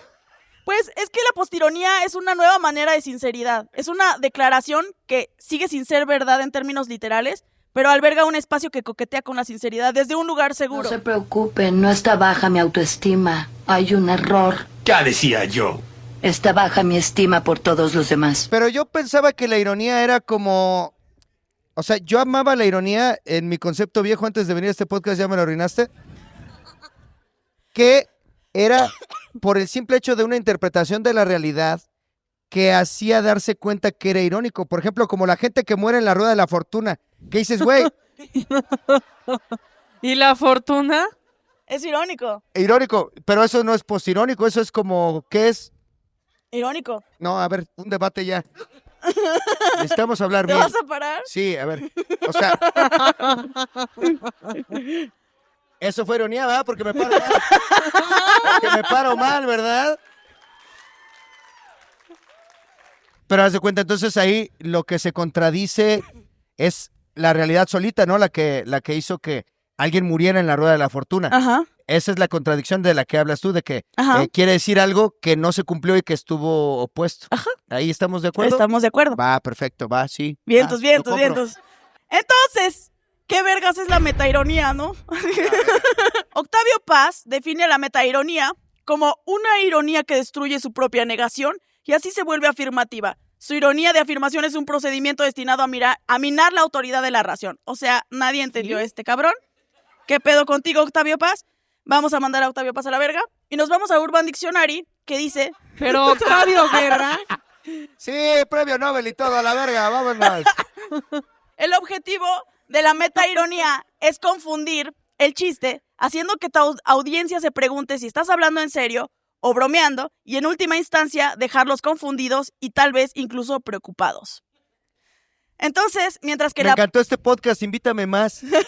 Pues es que la postironía es una nueva manera de sinceridad. Es una declaración que sigue sin ser verdad en términos literales, pero alberga un espacio que coquetea con la sinceridad desde un lugar seguro. No se preocupen, no está baja mi autoestima. Hay un error. Ya decía yo. Está baja mi estima por todos los demás. Pero yo pensaba que la ironía era como... O sea, yo amaba la ironía en mi concepto viejo antes de venir a este podcast, ya me lo arruinaste. Que era por el simple hecho de una interpretación de la realidad que hacía darse cuenta que era irónico. Por ejemplo, como la gente que muere en la rueda de la fortuna. ¿Qué dices, güey? ¿Y la fortuna? Es irónico. Irónico, pero eso no es postirónico, eso es como, ¿qué es? Irónico. No, a ver, un debate ya. Necesitamos hablar bien. ¿Te vas a parar? Sí, a ver. O sea... Eso fue ironía, ¿verdad? Porque me paro mal. Porque me paro mal, ¿verdad? Pero haz de cuenta, entonces ahí lo que se contradice es la realidad solita, ¿no? La que hizo que alguien muriera en la rueda de la fortuna. Ajá. Esa es la contradicción de la que hablas tú, de que quiere decir algo que no se cumplió y que estuvo opuesto. Ajá. ¿Ahí estamos de acuerdo? Estamos de acuerdo. Va, perfecto, va, sí. Vientos. Entonces, ¿qué vergas es la metaironía, no? Octavio Paz define la metaironía como una ironía que destruye su propia negación y así se vuelve afirmativa. Su ironía de afirmación es un procedimiento destinado a minar la autoridad de la razón. O sea, nadie entendió este cabrón. ¿Qué pedo contigo, Octavio Paz? Vamos a mandar a Octavio Paz a la verga. Y nos vamos a Urban Dictionary, que dice... Pero Octavio, ¿verdad? Sí, premio Nobel y todo, a la verga, vámonos. El objetivo de la metaironía es confundir el chiste, haciendo que tu audiencia se pregunte si estás hablando en serio o bromeando, y en última instancia, dejarlos confundidos y tal vez incluso preocupados. Entonces, mientras que Me encantó este podcast, invítame más. Entonces,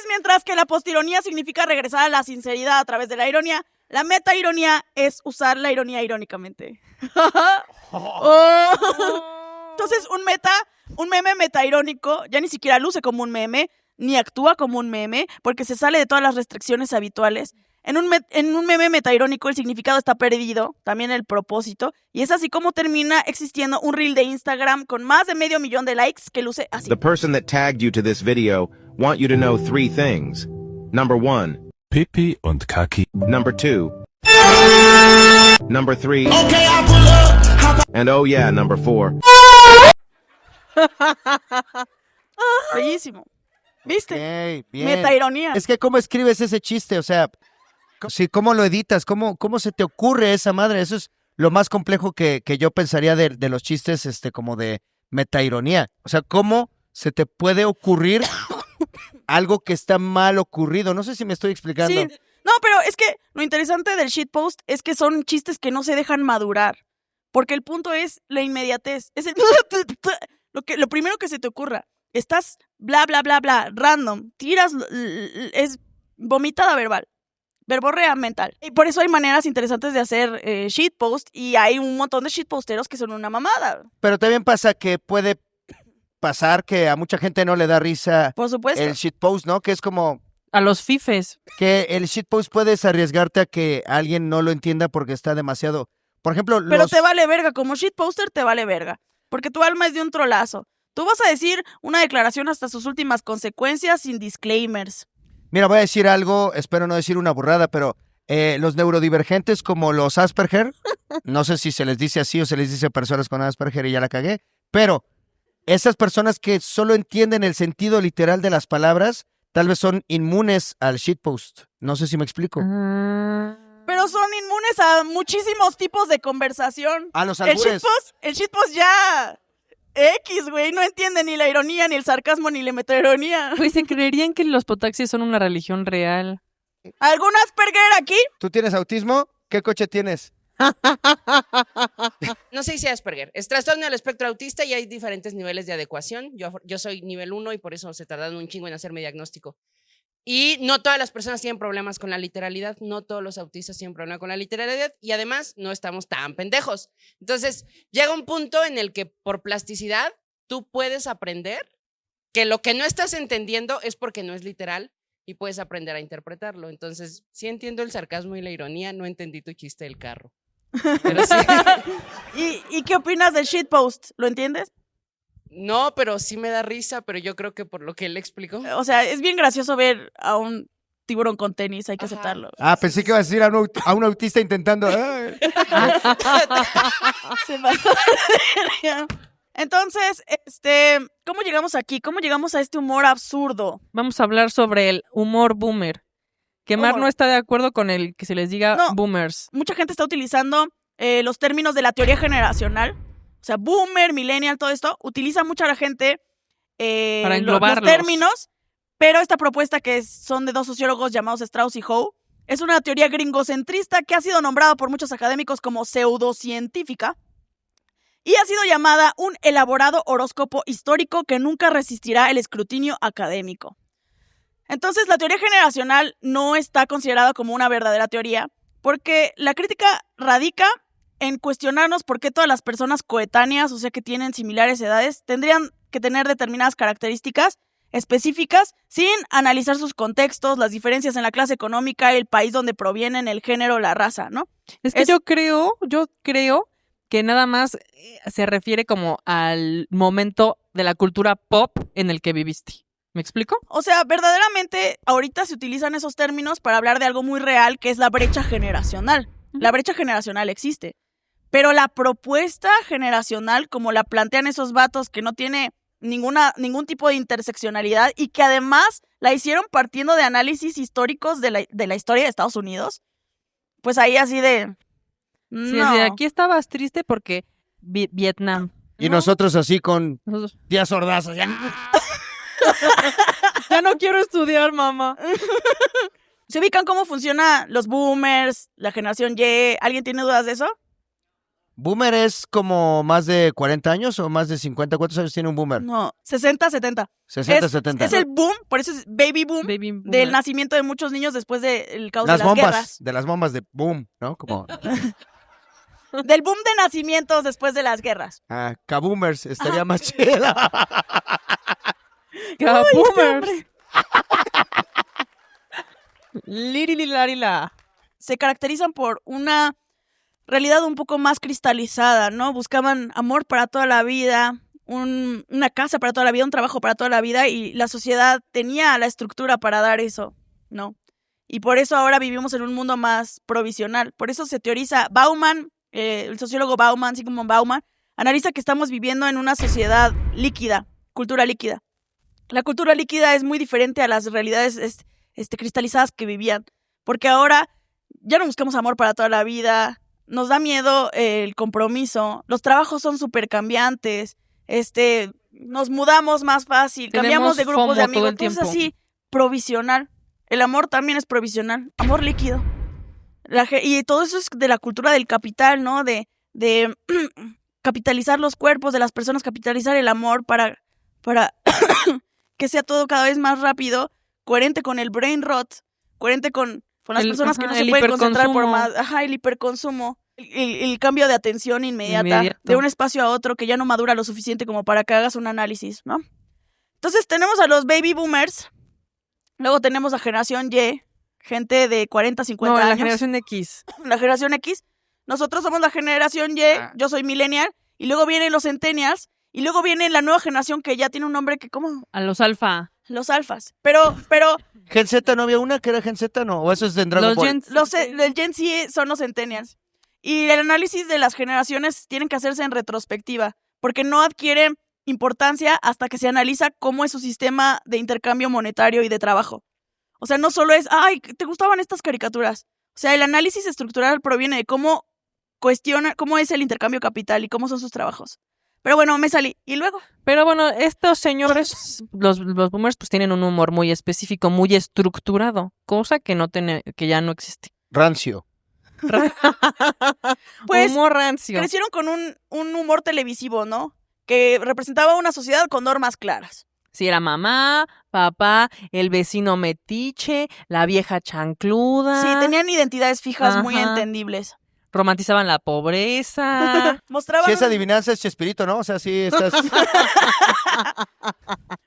mientras que la postironía significa regresar a la sinceridad a través de la ironía, la metaironía es usar la ironía irónicamente. Entonces, un meme metairónico ya ni siquiera luce como un meme, ni actúa como un meme, porque se sale de todas las restricciones habituales. En un meme metairónico el significado está perdido, también el propósito, y es así como termina existiendo un reel de Instagram con más de 500,000 de likes que luce así. The person that tagged you to this video want you to know 3 things. Number 1. Pipi und Kaki. Number 2. Number 3. And oh yeah, number 4. Bellísimo. ¿Viste? Okay, bien. Metaironía. Es que ¿cómo escribes ese chiste? O sea, sí, ¿cómo lo editas? ¿Cómo se te ocurre esa madre? Eso es lo más complejo que yo pensaría de los chistes como de metaironía. O sea, ¿cómo se te puede ocurrir algo que está mal ocurrido? No sé si me estoy explicando. Sí. No, pero es que lo interesante del shitpost es que son chistes que no se dejan madurar. Porque el punto es la inmediatez. Es lo primero que se te ocurra. Estás bla, bla, bla, bla, random. Tiras, es vomitada verbal. Verborrea mental. Y por eso hay maneras interesantes de hacer shitpost, y hay un montón de shitposteros que son una mamada. Pero también pasa que puede pasar que a mucha gente no le da risa. Por supuesto. El shitpost, ¿no? Que es como... A los fifes. Que el shitpost puedes arriesgarte a que alguien no lo entienda porque está demasiado... Por ejemplo, Pero te vale verga, como shitposter te vale verga. Porque tu alma es de un trolazo. Tú vas a decir una declaración hasta sus últimas consecuencias sin disclaimers. Mira, voy a decir algo, espero no decir una burrada, pero los neurodivergentes como los Asperger, no sé si se les dice así o se les dice personas con Asperger y ya la cagué, pero esas personas que solo entienden el sentido literal de las palabras, tal vez son inmunes al shitpost. No sé si me explico. Pero son inmunes a muchísimos tipos de conversación. A los albures. El shitpost ya... X, güey, no entiende ni la ironía, ni el sarcasmo, ni la metaironía. Pues se creerían que los potaxis son una religión real. ¿Algún Asperger aquí? ¿Tú tienes autismo? ¿Qué coche tienes? No se dice Asperger, es trastorno del espectro autista y hay diferentes niveles de adecuación. Yo soy nivel 1 y por eso se tardan un chingo en hacerme diagnóstico. Y no todas las personas tienen problemas con la literalidad, no todos los autistas tienen problemas con la literalidad y además no estamos tan pendejos. Entonces llega un punto en el que por plasticidad tú puedes aprender que lo que no estás entendiendo es porque no es literal y puedes aprender a interpretarlo. Entonces sí entiendo el sarcasmo y la ironía, no entendí tu chiste del carro. Pero sí. ¿Y qué opinas del shitpost? ¿Lo entiendes? No, pero sí me da risa, pero yo creo que por lo que él explicó. O sea, es bien gracioso ver a un tiburón con tenis, hay que aceptarlo. Ah, pensé que ibas a decir a un autista intentando... Entonces, ¿cómo llegamos aquí? ¿Cómo llegamos a este humor absurdo? Vamos a hablar sobre el humor boomer. Que Mar no está de acuerdo con el que se les diga boomers. Mucha gente está utilizando los términos de la teoría generacional. O sea, boomer, millennial, todo esto, utiliza mucha la gente para englobarlos. Los términos, pero esta propuesta que son de dos sociólogos llamados Strauss y Howe, es una teoría gringocentrista que ha sido nombrada por muchos académicos como pseudocientífica y ha sido llamada un elaborado horóscopo histórico que nunca resistirá el escrutinio académico. Entonces, la teoría generacional no está considerada como una verdadera teoría porque la crítica radica en cuestionarnos por qué todas las personas coetáneas, o sea que tienen similares edades, tendrían que tener determinadas características específicas sin analizar sus contextos, las diferencias en la clase económica, el país donde provienen, el género, la raza, ¿no? Es que yo creo que nada más se refiere como al momento de la cultura pop en el que viviste. ¿Me explico? O sea, verdaderamente ahorita se utilizan esos términos para hablar de algo muy real que es la brecha generacional. La brecha generacional existe. Pero la propuesta generacional, como la plantean esos vatos que no tiene ningún tipo de interseccionalidad y que además la hicieron partiendo de análisis históricos de la historia de Estados Unidos, pues ahí así de... Sí, no. así de aquí estabas triste porque Vietnam. Y nosotros así con días sordazos. Ya no quiero estudiar, mamá. ¿Se ubican cómo funcionan los boomers, la generación Y? ¿Alguien tiene dudas de eso? ¿Boomer es como más de 40 años o más de 50? ¿Cuántos años tiene un boomer? No, 60, 70. 60, 70. Es el boom, por eso es baby boom, del nacimiento de muchos niños después del caos de las guerras. De las bombas de boom, ¿no? Como... Del boom de nacimientos después de las guerras. Ah, kaboomers, estaría más chida. Kaboomers. Lirilarila. Se caracterizan por una realidad un poco más cristalizada, ¿no? Buscaban amor para toda la vida, una casa para toda la vida, un trabajo para toda la vida, y la sociedad tenía la estructura para dar eso, ¿no? Y por eso ahora vivimos en un mundo más provisional. Por eso se teoriza, Bauman, el sociólogo Bauman, Sigmund Bauman, analiza que estamos viviendo en una sociedad líquida, cultura líquida. La cultura líquida es muy diferente a las realidades cristalizadas que vivían, porque ahora ya no buscamos amor para toda la vida, nos da miedo el compromiso, los trabajos son súper cambiantes, nos mudamos más fácil, cambiamos de grupos de amigos, todo es así, provisional. El amor también es provisional, amor líquido. Y todo eso es de la cultura del capital, ¿no? De capitalizar los cuerpos de las personas, capitalizar el amor para que sea todo cada vez más rápido, coherente con el brain rot, coherente con las personas que no se pueden concentrar por más. Ajá, el hiperconsumo, el cambio de atención inmediata, de un espacio a otro que ya no madura lo suficiente como para que hagas un análisis, ¿no? Entonces tenemos a los baby boomers, luego tenemos a generación Y, gente de 40, 50 años. No, la generación X. La generación X. Nosotros somos la generación Y, yo soy millennial, y luego vienen los centennials, y luego viene la nueva generación que ya tiene un nombre que, ¿cómo? A los alfa. Los alfas. Pero... ¿Gen Z no había una que era Gen Z, no? ¿O eso es de Dragon Ball? El Gen Z son los centennials. Y el análisis de las generaciones tienen que hacerse en retrospectiva, porque no adquiere importancia hasta que se analiza cómo es su sistema de intercambio monetario y de trabajo. O sea, no solo es, ay, ¿te gustaban estas caricaturas? O sea, el análisis estructural proviene de cómo es el intercambio capital y cómo son sus trabajos. Pero bueno, me salí. ¿Y luego? Pero bueno, estos señores, los boomers, pues tienen un humor muy específico, muy estructurado, cosa que que ya no existe. Rancio. Pues, humor rancio. Crecieron con un humor televisivo, ¿no? Que representaba una sociedad con normas claras. Sí, era mamá, papá, el vecino metiche, la vieja chancluda. Sí, tenían identidades fijas muy entendibles. Romantizaban la pobreza. Mostraban si es adivinanza es Chespirito, ¿no? O sea, sí estás...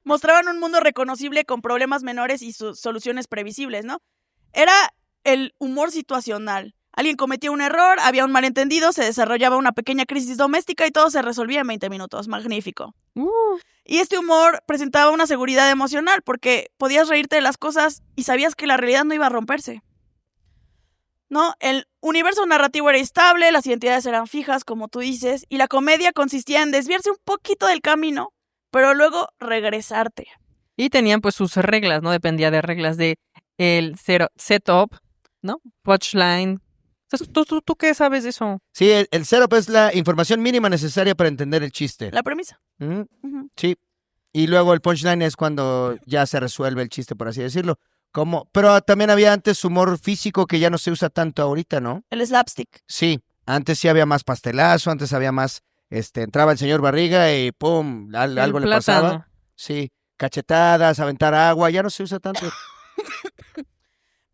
Mostraban un mundo reconocible con problemas menores y sus soluciones previsibles, ¿no? Era el humor situacional. Alguien cometía un error, había un malentendido, se desarrollaba una pequeña crisis doméstica y todo se resolvía en 20 minutos. Magnífico. Y este humor presentaba una seguridad emocional porque podías reírte de las cosas y sabías que la realidad no iba a romperse. ¿No? El universo narrativo era estable, las identidades eran fijas, como tú dices, y la comedia consistía en desviarse un poquito del camino, pero luego regresarte. Y tenían pues sus reglas, ¿no? Dependía de reglas de el setup, ¿no? Punchline. ¿Tú qué sabes de eso? Sí, el setup es la información mínima necesaria para entender el chiste. La premisa. Sí. Y luego el punchline es cuando ya se resuelve el chiste, por así decirlo. Pero también había antes humor físico que ya no se usa tanto ahorita, ¿no? El slapstick. Sí, antes sí había más pastelazo, antes había más, entraba el señor Barriga y pum, algo le pasaba. Sí, cachetadas, aventar agua, ya no se usa tanto.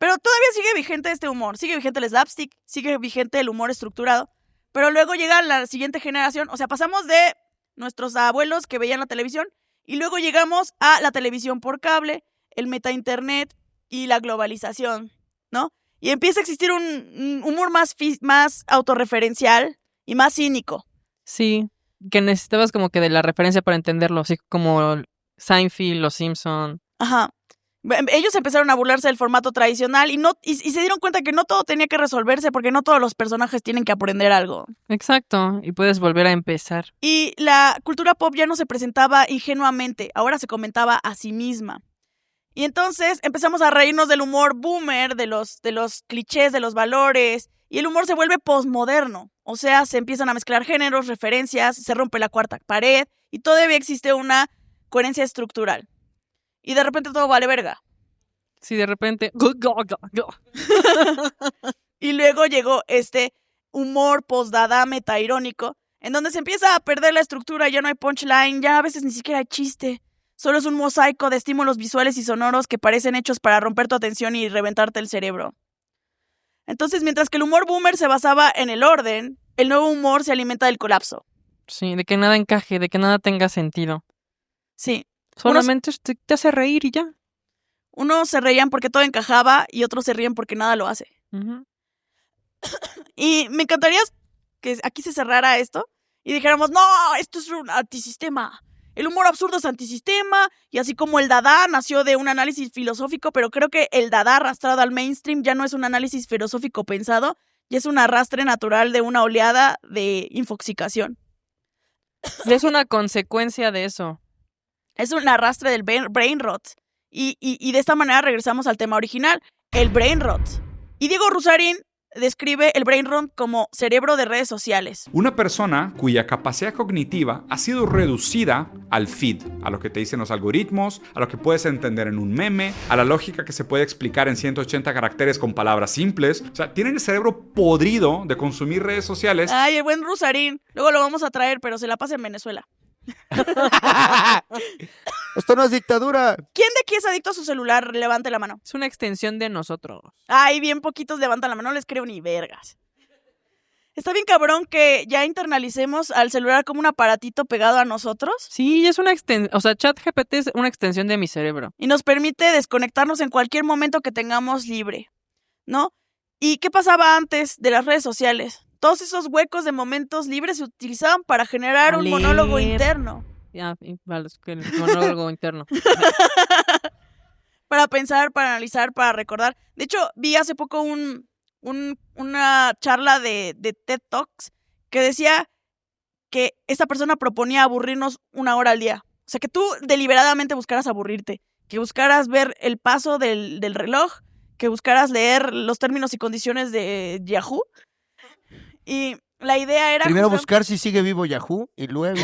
Pero todavía sigue vigente este humor, sigue vigente el slapstick, sigue vigente el humor estructurado, pero luego llega la siguiente generación, o sea, pasamos de nuestros abuelos que veían la televisión y luego llegamos a la televisión por cable, el meta-internet y la globalización, ¿no? Y empieza a existir un humor más autorreferencial y más cínico. Sí, que necesitabas como que de la referencia para entenderlo, así como Seinfeld, Los Simpson. Ajá. Ellos empezaron a burlarse del formato tradicional y se dieron cuenta que no todo tenía que resolverse porque no todos los personajes tienen que aprender algo. Exacto, y puedes volver a empezar. Y la cultura pop ya no se presentaba ingenuamente, ahora se comentaba a sí misma. Y entonces empezamos a reírnos del humor boomer, de los clichés, de los valores, y el humor se vuelve posmoderno. O sea, se empiezan a mezclar géneros, referencias, se rompe la cuarta pared y todavía existe una coherencia estructural. Y de repente todo vale verga. Sí, de repente... Y luego llegó este humor postdada metairónico, en donde se empieza a perder la estructura, ya no hay punchline, ya a veces ni siquiera hay chiste. Solo es un mosaico de estímulos visuales y sonoros que parecen hechos para romper tu atención y reventarte el cerebro. Entonces, mientras que el humor boomer se basaba en el orden, el nuevo humor se alimenta del colapso. Sí, de que nada encaje, de que nada tenga sentido. Sí. Solamente te hace reír y ya. Unos se reían porque todo encajaba y otros se ríen porque nada lo hace. Uh-huh. Y me encantaría que aquí se cerrara esto y dijéramos, no, esto es un antisistema. El humor absurdo es antisistema, y así como el Dada nació de un análisis filosófico, pero creo que el Dada arrastrado al mainstream ya no es un análisis filosófico pensado, ya es un arrastre natural de una oleada de infoxicación. Es una consecuencia de eso. Es un arrastre del brain rot. Y de esta manera regresamos al tema original, el brain rot. Y Diego Rusarín describe el brain rot como cerebro de redes sociales. Una persona cuya capacidad cognitiva ha sido reducida al feed, a lo que te dicen los algoritmos, a lo que puedes entender en un meme, a la lógica que se puede explicar en 180 caracteres con palabras simples. O sea, tienen el cerebro podrido de consumir redes sociales. Ay, el buen Rusarín. Luego lo vamos a traer, pero se la pasa en Venezuela. Esto no es dictadura. ¿Quién de aquí es adicto a su celular? Levante la mano. Es una extensión de nosotros. Ay, bien poquitos levantan la mano, no les creo ni vergas. Está bien cabrón que ya internalicemos al celular como un aparatito pegado a nosotros. Sí, es una extensión, o sea, ChatGPT es una extensión de mi cerebro. Y nos permite desconectarnos en cualquier momento que tengamos libre, ¿no? ¿Y qué pasaba antes de las redes sociales? Todos esos huecos de momentos libres se utilizaban para generar un monólogo interno. Ya, el monólogo interno. Para pensar, para analizar, para recordar. De hecho, vi hace poco una charla de TED Talks que decía que esta persona proponía aburrirnos 1 hora al día. O sea, que tú deliberadamente buscaras aburrirte, que buscaras ver el paso del reloj, que buscaras leer los términos y condiciones de Yahoo. Y la idea era... Primero buscar si sigue vivo Yahoo y luego...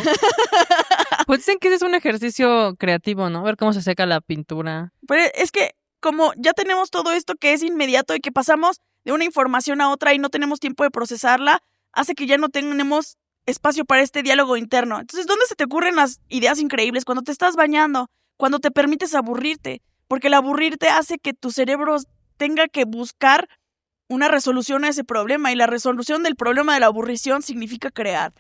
Pues dicen que ese es un ejercicio creativo, ¿no? Ver cómo se seca la pintura. Pero es que como ya tenemos todo esto que es inmediato y que pasamos de una información a otra y no tenemos tiempo de procesarla, hace que ya no tenemos espacio para este diálogo interno. Entonces, ¿dónde se te ocurren las ideas increíbles? Cuando te estás bañando, cuando te permites aburrirte. Porque el aburrirte hace que tu cerebro tenga que buscar una resolución a ese problema, y la resolución del problema de la aburrición significa crear.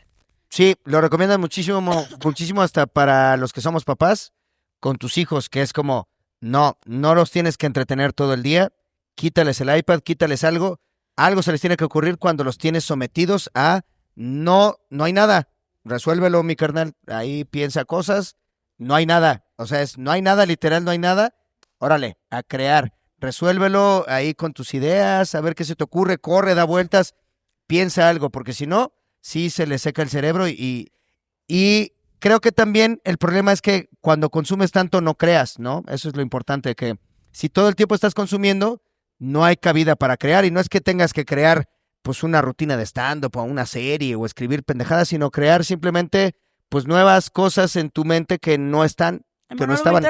Sí, lo recomiendan muchísimo, muchísimo hasta para los que somos papás, con tus hijos, que es como, no los tienes que entretener todo el día, quítales el iPad, quítales algo se les tiene que ocurrir cuando los tienes sometidos a no hay nada, resuélvelo mi carnal, ahí piensa cosas, no hay nada, o sea, no hay nada, literal no hay nada, órale, a crear. Resuélvelo ahí con tus ideas, a ver qué se te ocurre, corre, da vueltas, piensa algo, porque si no, sí se le seca el cerebro y creo que también el problema es que cuando consumes tanto no creas, ¿no? Eso es lo importante, que si todo el tiempo estás consumiendo, no hay cabida para crear, y no es que tengas que crear pues una rutina de stand-up o una serie o escribir pendejadas, sino crear simplemente pues nuevas cosas en tu mente que no están, que no estaban.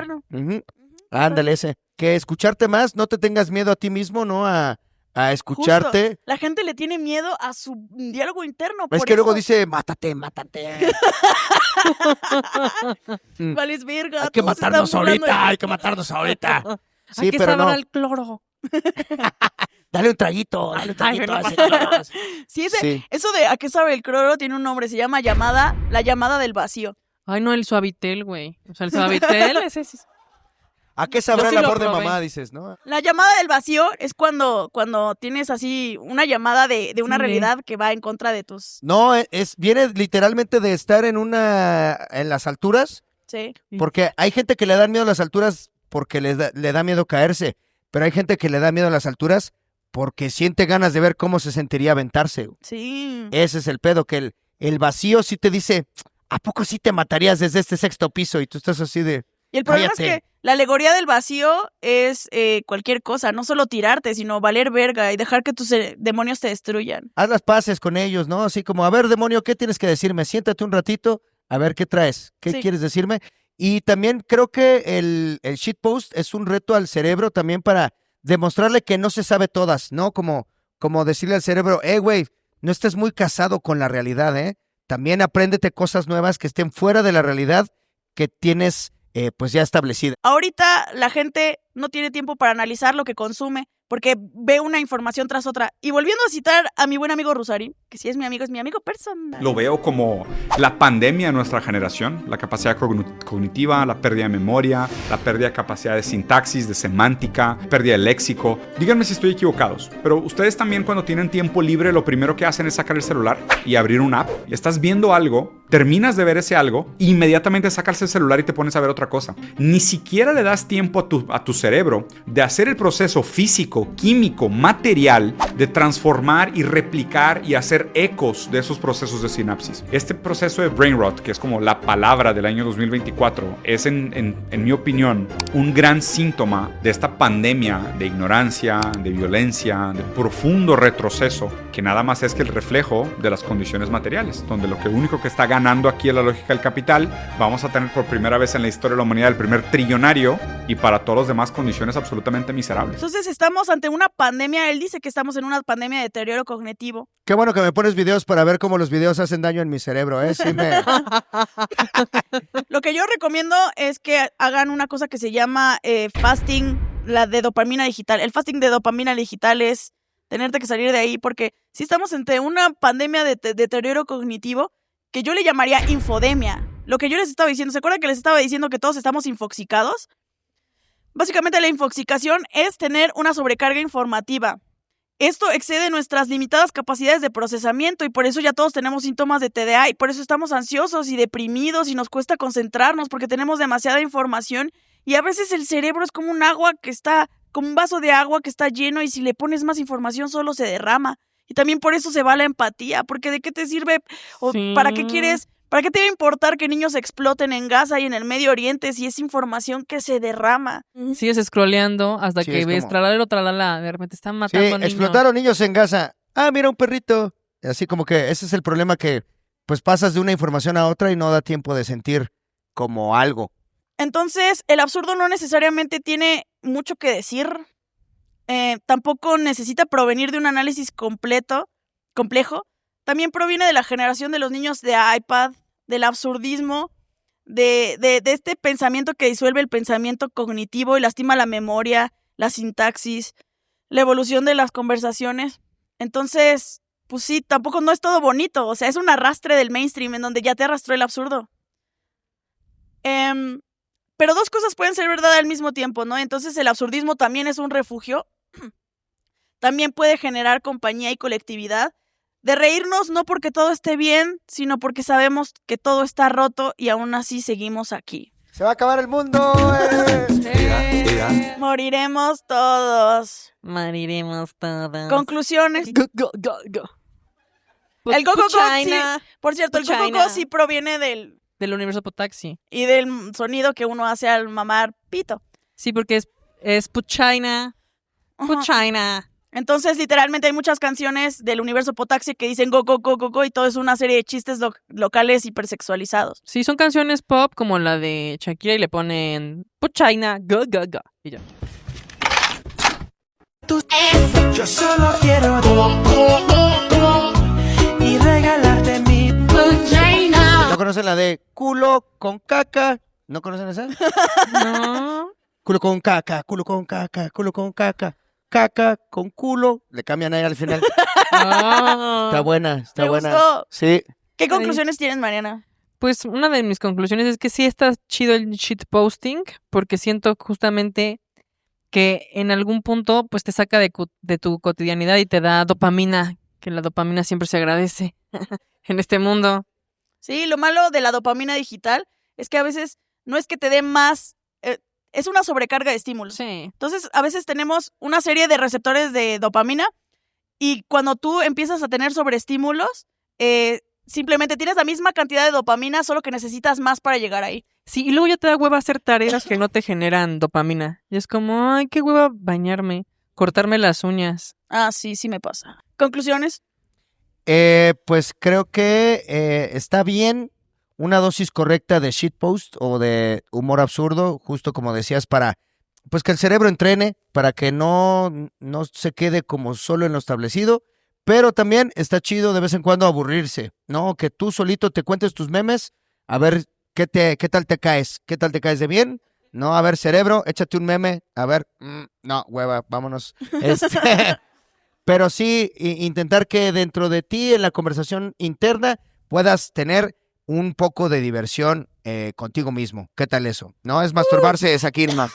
Ándale ese. Que escucharte más, no te tengas miedo a ti mismo, ¿no? A escucharte. Justo. La gente le tiene miedo a su diálogo interno. Es que luego dice, mátate. Vales verga. Hay que matarnos ahorita. Sí, hay que pero no. al cloro. Dale un traguito. Ay, sí, eso de a qué sabe el cloro tiene un nombre, se llama la llamada del vacío. Ay, no, el Suavitel, güey. O sea, el Suavitel es ese. ¿A qué sabrá el amor de mamá, dices, no? La llamada del vacío es cuando tienes así una llamada de una realidad que va en contra de tus... No, viene literalmente de estar en las alturas. Sí. Porque hay gente que le dan miedo a las alturas porque le da miedo caerse, pero hay gente que le da miedo a las alturas porque siente ganas de ver cómo se sentiría aventarse. Sí. Ese es el pedo, que el vacío sí te dice, ¿a poco sí te matarías desde este 6º piso? Y tú estás así de... Y el problema cállate. es que la alegoría del vacío es cualquier cosa, no solo tirarte, sino valer verga y dejar que tus demonios te destruyan. Haz las paces con ellos, ¿no? Así como, a ver, demonio, ¿qué tienes que decirme? Siéntate un ratito, a ver qué traes, qué Sí. quieres decirme. Y también creo que el shitpost es un reto al cerebro también para demostrarle que no se sabe todas, ¿no? Como decirle al cerebro, güey, no estés muy casado con la realidad, ¿eh? También apréndete cosas nuevas que estén fuera de la realidad que tienes pues ya establecida. Ahorita la gente no tiene tiempo para analizar lo que consume porque ve una información tras otra. Y volviendo a citar a mi buen amigo Rusarín, que si es mi amigo personal. Lo veo como la pandemia de nuestra generación, la capacidad cognitiva, la pérdida de memoria, la pérdida de capacidad de sintaxis, de semántica, pérdida de léxico. Díganme si estoy equivocados, pero ustedes también cuando tienen tiempo libre lo primero que hacen es sacar el celular y abrir una app. Y estás viendo algo, terminas de ver ese algo e inmediatamente sacas el celular y te pones a ver otra cosa. Ni siquiera le das tiempo a tu cerebro de hacer el proceso físico, químico, material de transformar y replicar y hacer ecos de esos procesos de sinapsis. Este proceso de brain rot, que es como la palabra del año 2024, es en mi opinión un gran síntoma de esta pandemia de ignorancia, de violencia, de profundo retroceso, que nada más es que el reflejo de las condiciones materiales, donde lo único que está ganando aquí es la lógica del capital. Vamos a tener por primera vez en la historia de la humanidad el primer trillonario y para todos los demás condiciones absolutamente miserables. Entonces estamos ante una pandemia, él dice que estamos en una pandemia de deterioro cognitivo. Qué bueno que me pones videos para ver cómo los videos hacen daño en mi cerebro, ¿eh? Sí Lo que yo recomiendo es que hagan una cosa que se llama fasting, la de dopamina digital. El fasting de dopamina digital es tenerte que salir de ahí porque si estamos ante una pandemia de deterioro cognitivo que yo le llamaría infodemia. Lo que yo les estaba diciendo, ¿se acuerdan que les estaba diciendo que todos estamos infoxicados? Básicamente la infoxicación es tener una sobrecarga informativa. Esto excede nuestras limitadas capacidades de procesamiento y por eso ya todos tenemos síntomas de TDA y por eso estamos ansiosos y deprimidos y nos cuesta concentrarnos porque tenemos demasiada información y a veces el cerebro es como un agua que está, como un vaso de agua que está lleno y si le pones más información solo se derrama. Y también por eso se va la empatía, porque ¿de qué te sirve? ¿O Sí. para qué quieres? ¿Para qué te va a importar que niños exploten en Gaza y en el Medio Oriente si es información que se derrama? Sigues scrolleando hasta Sí, que es ves como- tralala, tralala, de repente están Sí, matando niños. explotaron niños en Gaza. Ah, mira un perrito. Así como que ese es el problema que pues pasas de una información a otra y no da tiempo de sentir como algo. Entonces, el absurdo no necesariamente tiene mucho que decir. Tampoco necesita provenir de un análisis complejo. También proviene de la generación de los niños de iPad, del absurdismo, de este pensamiento que disuelve el pensamiento cognitivo y lastima la memoria, la sintaxis, la evolución de las conversaciones. Entonces, pues sí, tampoco no es todo bonito. O sea, es un arrastre del mainstream en donde ya te arrastró el absurdo. Pero dos cosas pueden ser verdad al mismo tiempo, ¿no? Entonces el absurdismo también es un refugio. También puede generar compañía y colectividad. De reírnos no porque todo esté bien, sino porque sabemos que todo está roto y aún así seguimos aquí. ¡Se va a acabar el mundo! Moriremos todos. Moriremos todos. Conclusiones. Pues, El go-go-go, Puchaina. sí. Por cierto, el Puchaina. go-go-go sí proviene Del universo Potaxi. y del sonido que uno hace al mamar pito. Sí, porque es Puchaina. Ajá. Puchaina. Entonces, literalmente hay muchas canciones del universo Potaxi que dicen go, go, go, go, go, y todo es una serie de chistes locales hipersexualizados. Sí, son canciones pop como la de Shakira y le ponen Puchaina, go, go, go. Y ya. Yo solo quiero y regalarte mi vagina. ¿No conocen la de culo con caca? ¿No conocen esa? No. Culo con caca, culo con caca, culo con caca. Caca con culo. Le cambian ahí al final. Está buena, está Me buena. gustó. Sí. ¿Qué conclusiones tienes, Mariana? Pues una de mis conclusiones es que sí está chido el shitposting, porque siento justamente que en algún punto pues te saca de tu cotidianidad y te da dopamina, que la dopamina siempre se agradece en este mundo. Sí, lo malo de la dopamina digital es que a veces no es que te dé más, es una sobrecarga de estímulos. Sí. Entonces, a veces tenemos una serie de receptores de dopamina y cuando tú empiezas a tener sobreestímulos, simplemente tienes la misma cantidad de dopamina, solo que necesitas más para llegar ahí. Sí, y luego ya te da hueva hacer tareas que no te generan dopamina. Y es como, ay, qué hueva bañarme, cortarme las uñas. Ah, sí, sí me pasa. ¿Conclusiones? Pues creo que está bien una dosis correcta de shitpost o de humor absurdo, justo como decías, para pues que el cerebro entrene, para que no se quede como solo en lo establecido, pero también está chido de vez en cuando aburrirse, ¿no? Que tú solito te cuentes tus memes, a ver qué tal te caes de bien, ¿no? A ver, cerebro, échate un meme, a ver, no, hueva, vámonos. Pero sí, intentar que dentro de ti, en la conversación interna, puedas tener un poco de diversión contigo mismo. ¿Qué tal eso? ¿No? Es masturbarse, es aquí nomás.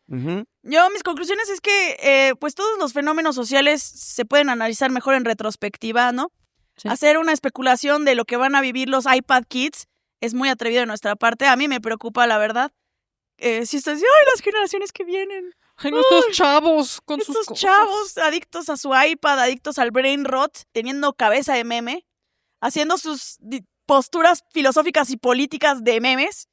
Yo, mis conclusiones es que pues todos los fenómenos sociales se pueden analizar mejor en retrospectiva, ¿no? Sí. Hacer una especulación de lo que van a vivir los iPad Kids es muy atrevido de nuestra parte. A mí me preocupa, la verdad. Si estás diciendo, ¡ay, las generaciones que vienen! Ay, nuestros chavos con sus cosas. Chavos adictos a su iPad, adictos al brain rot, teniendo cabeza de meme, haciendo sus posturas filosóficas y políticas de memes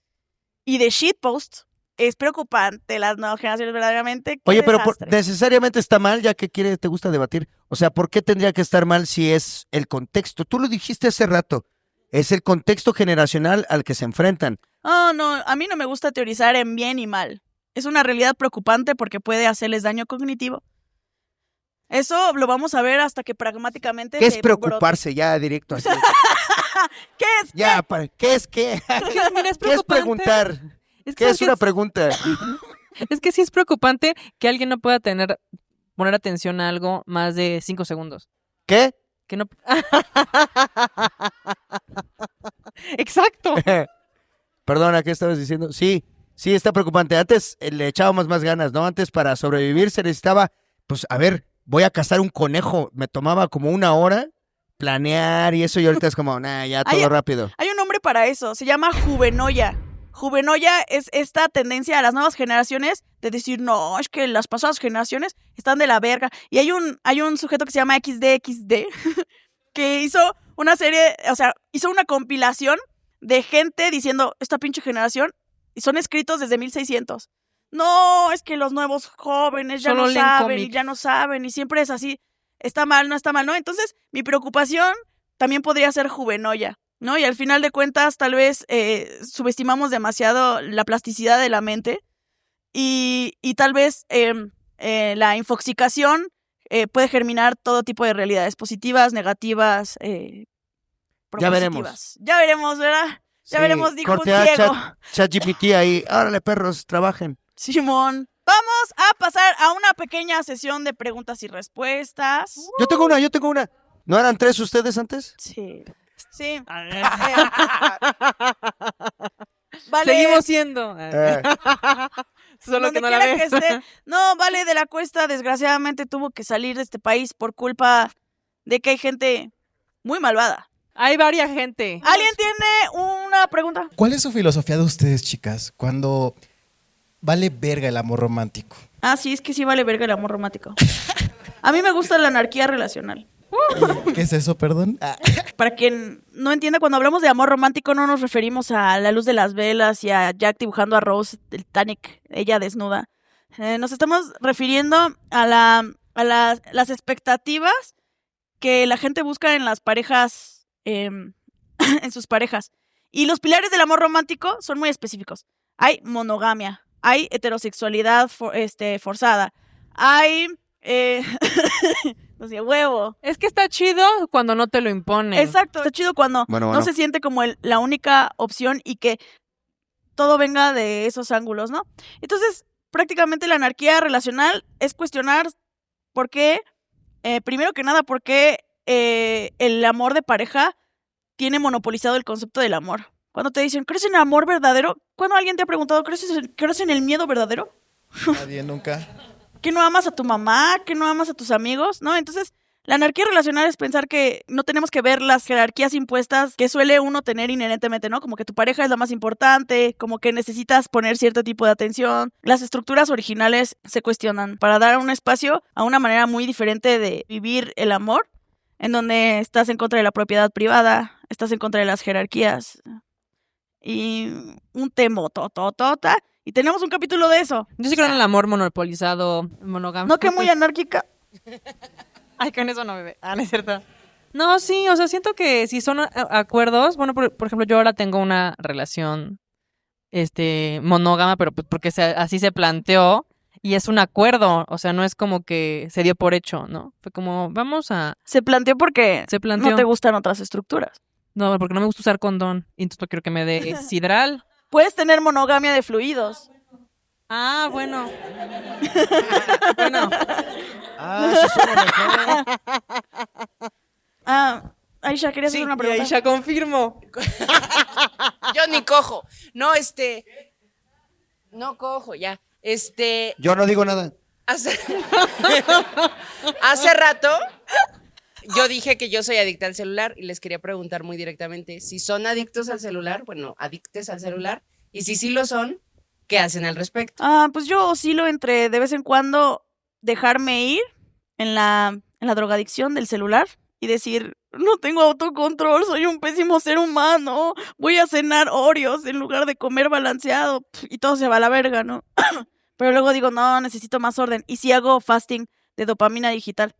y de shitpost. Es preocupante las nuevas generaciones, verdaderamente. Oye, pero necesariamente está mal, ya que te gusta debatir. O sea, ¿por qué tendría que estar mal si es el contexto? Tú lo dijiste hace rato. Es el contexto generacional al que se enfrentan. Oh, no, a mí no me gusta teorizar en bien y mal. Es una realidad preocupante porque puede hacerles daño cognitivo. Eso lo vamos a ver hasta que pragmáticamente... ¿Qué es preocuparse brote? Ya directo así? ¿Qué es ya, ¿qué es qué? ¿Qué es preguntar? ¿Qué es una pregunta? Es que sí es preocupante que alguien no pueda poner atención a algo más de 5 segundos. ¿Qué? Que no... Exacto. Perdona, ¿qué estabas diciendo? Sí, está preocupante. Antes le echábamos más ganas, ¿no? Antes para sobrevivir se necesitaba, pues, a ver, voy a cazar un conejo. Me tomaba como 1 hora planear y eso, y ahorita es como, ya todo rápido. Hay un nombre para eso, se llama juvenoia. Juvenoia es esta tendencia a las nuevas generaciones de decir, no, es que las pasadas generaciones están de la verga. Y hay un sujeto que se llama XDXD que hizo una serie, o sea, hizo una compilación de gente diciendo, esta pinche generación, y son escritos desde 1600. No, es que los nuevos jóvenes ya no saben y ya no saben, y siempre es así. Está mal, no está mal, ¿no? Entonces, mi preocupación también podría ser juvenoia, ¿no? Y al final de cuentas, tal vez subestimamos demasiado la plasticidad de la mente y tal vez la infoxicación puede germinar todo tipo de realidades positivas, negativas, ya veremos. Ya veremos, ¿verdad? Ya veremos, dijo un ciego. ChatGPT ahí, órale perros, trabajen. Simón. Vamos a pasar a una pequeña sesión de preguntas y respuestas. Yo tengo una. ¿No eran 3 ustedes antes? Sí. Vale. Seguimos siendo. Solo que no la ves. No, Vale de la Cuesta desgraciadamente tuvo que salir de este país por culpa de que hay gente muy malvada. Hay varias gente. ¿Alguien tiene una pregunta? ¿Cuál es su filosofía de ustedes, chicas, cuando vale verga el amor romántico? Ah, sí, es que sí vale verga el amor romántico. A mí me gusta la anarquía relacional. ¿Qué es eso, perdón? Para quien no entienda, cuando hablamos de amor romántico no nos referimos a la luz de las velas y a Jack dibujando a Rose, el Titanic, ella desnuda. Nos estamos refiriendo a las expectativas que la gente busca en las parejas, en sus parejas. Y los pilares del amor romántico son muy específicos. Hay monogamia, hay heterosexualidad forzada, hay... no sé, huevo. Es que está chido cuando no te lo imponen. Exacto, está chido cuando no se siente como la única opción y que todo venga de esos ángulos, ¿no? Entonces, prácticamente la anarquía relacional es cuestionar por qué, primero que nada, por qué el amor de pareja tiene monopolizado el concepto del amor. Cuando te dicen, ¿crees en el amor verdadero? ¿Cuándo alguien te ha preguntado, ¿crees en el miedo verdadero? Nadie, nunca. ¿Que no amas a tu mamá? ¿Que no amas a tus amigos? ¿No? Entonces, La anarquía relacional es pensar que no tenemos que ver las jerarquías impuestas que suele uno tener inherentemente, ¿no? Como que tu pareja es la más importante, como que necesitas poner cierto tipo de atención. Las estructuras originales se cuestionan para dar un espacio a una manera muy diferente de vivir el amor, en donde estás en contra de la propiedad privada, estás en contra de las jerarquías y un tema tototota. Y tenemos un capítulo de eso. Yo sí creo en el amor monopolizado, monógamo. No, que muy anárquica. Ay, con eso no, bebé. Ah, no es cierto. No, sí, o sea, siento que si son acuerdos, bueno, por ejemplo, yo ahora tengo una relación monógama, pero pues porque así se planteó y es un acuerdo, o sea, no es como que se dio por hecho, ¿no? Fue como, vamos a... Se planteó porque no te gustan otras estructuras. No, porque no me gusta usar condón, y entonces quiero que me dé sidral. Puedes tener monogamia de fluidos. Ah, bueno. Bueno. Ah, eso suena mejor. Aisha, ¿querías hacer una pregunta? Aisha, confirmo. Yo ni cojo. No, no cojo, ya. Yo no digo nada. Hace rato yo dije que yo soy adicta al celular y les quería preguntar muy directamente si son adictos al celular, bueno, adictes al celular, y si sí lo son, ¿qué hacen al respecto? Pues yo oscilo entre de vez en cuando dejarme ir en la drogadicción del celular y decir, no tengo autocontrol, soy un pésimo ser humano, voy a cenar Oreos en lugar de comer balanceado y todo se va a la verga, ¿no? Pero luego digo, no, necesito más orden. Y sí hago fasting de dopamina digital.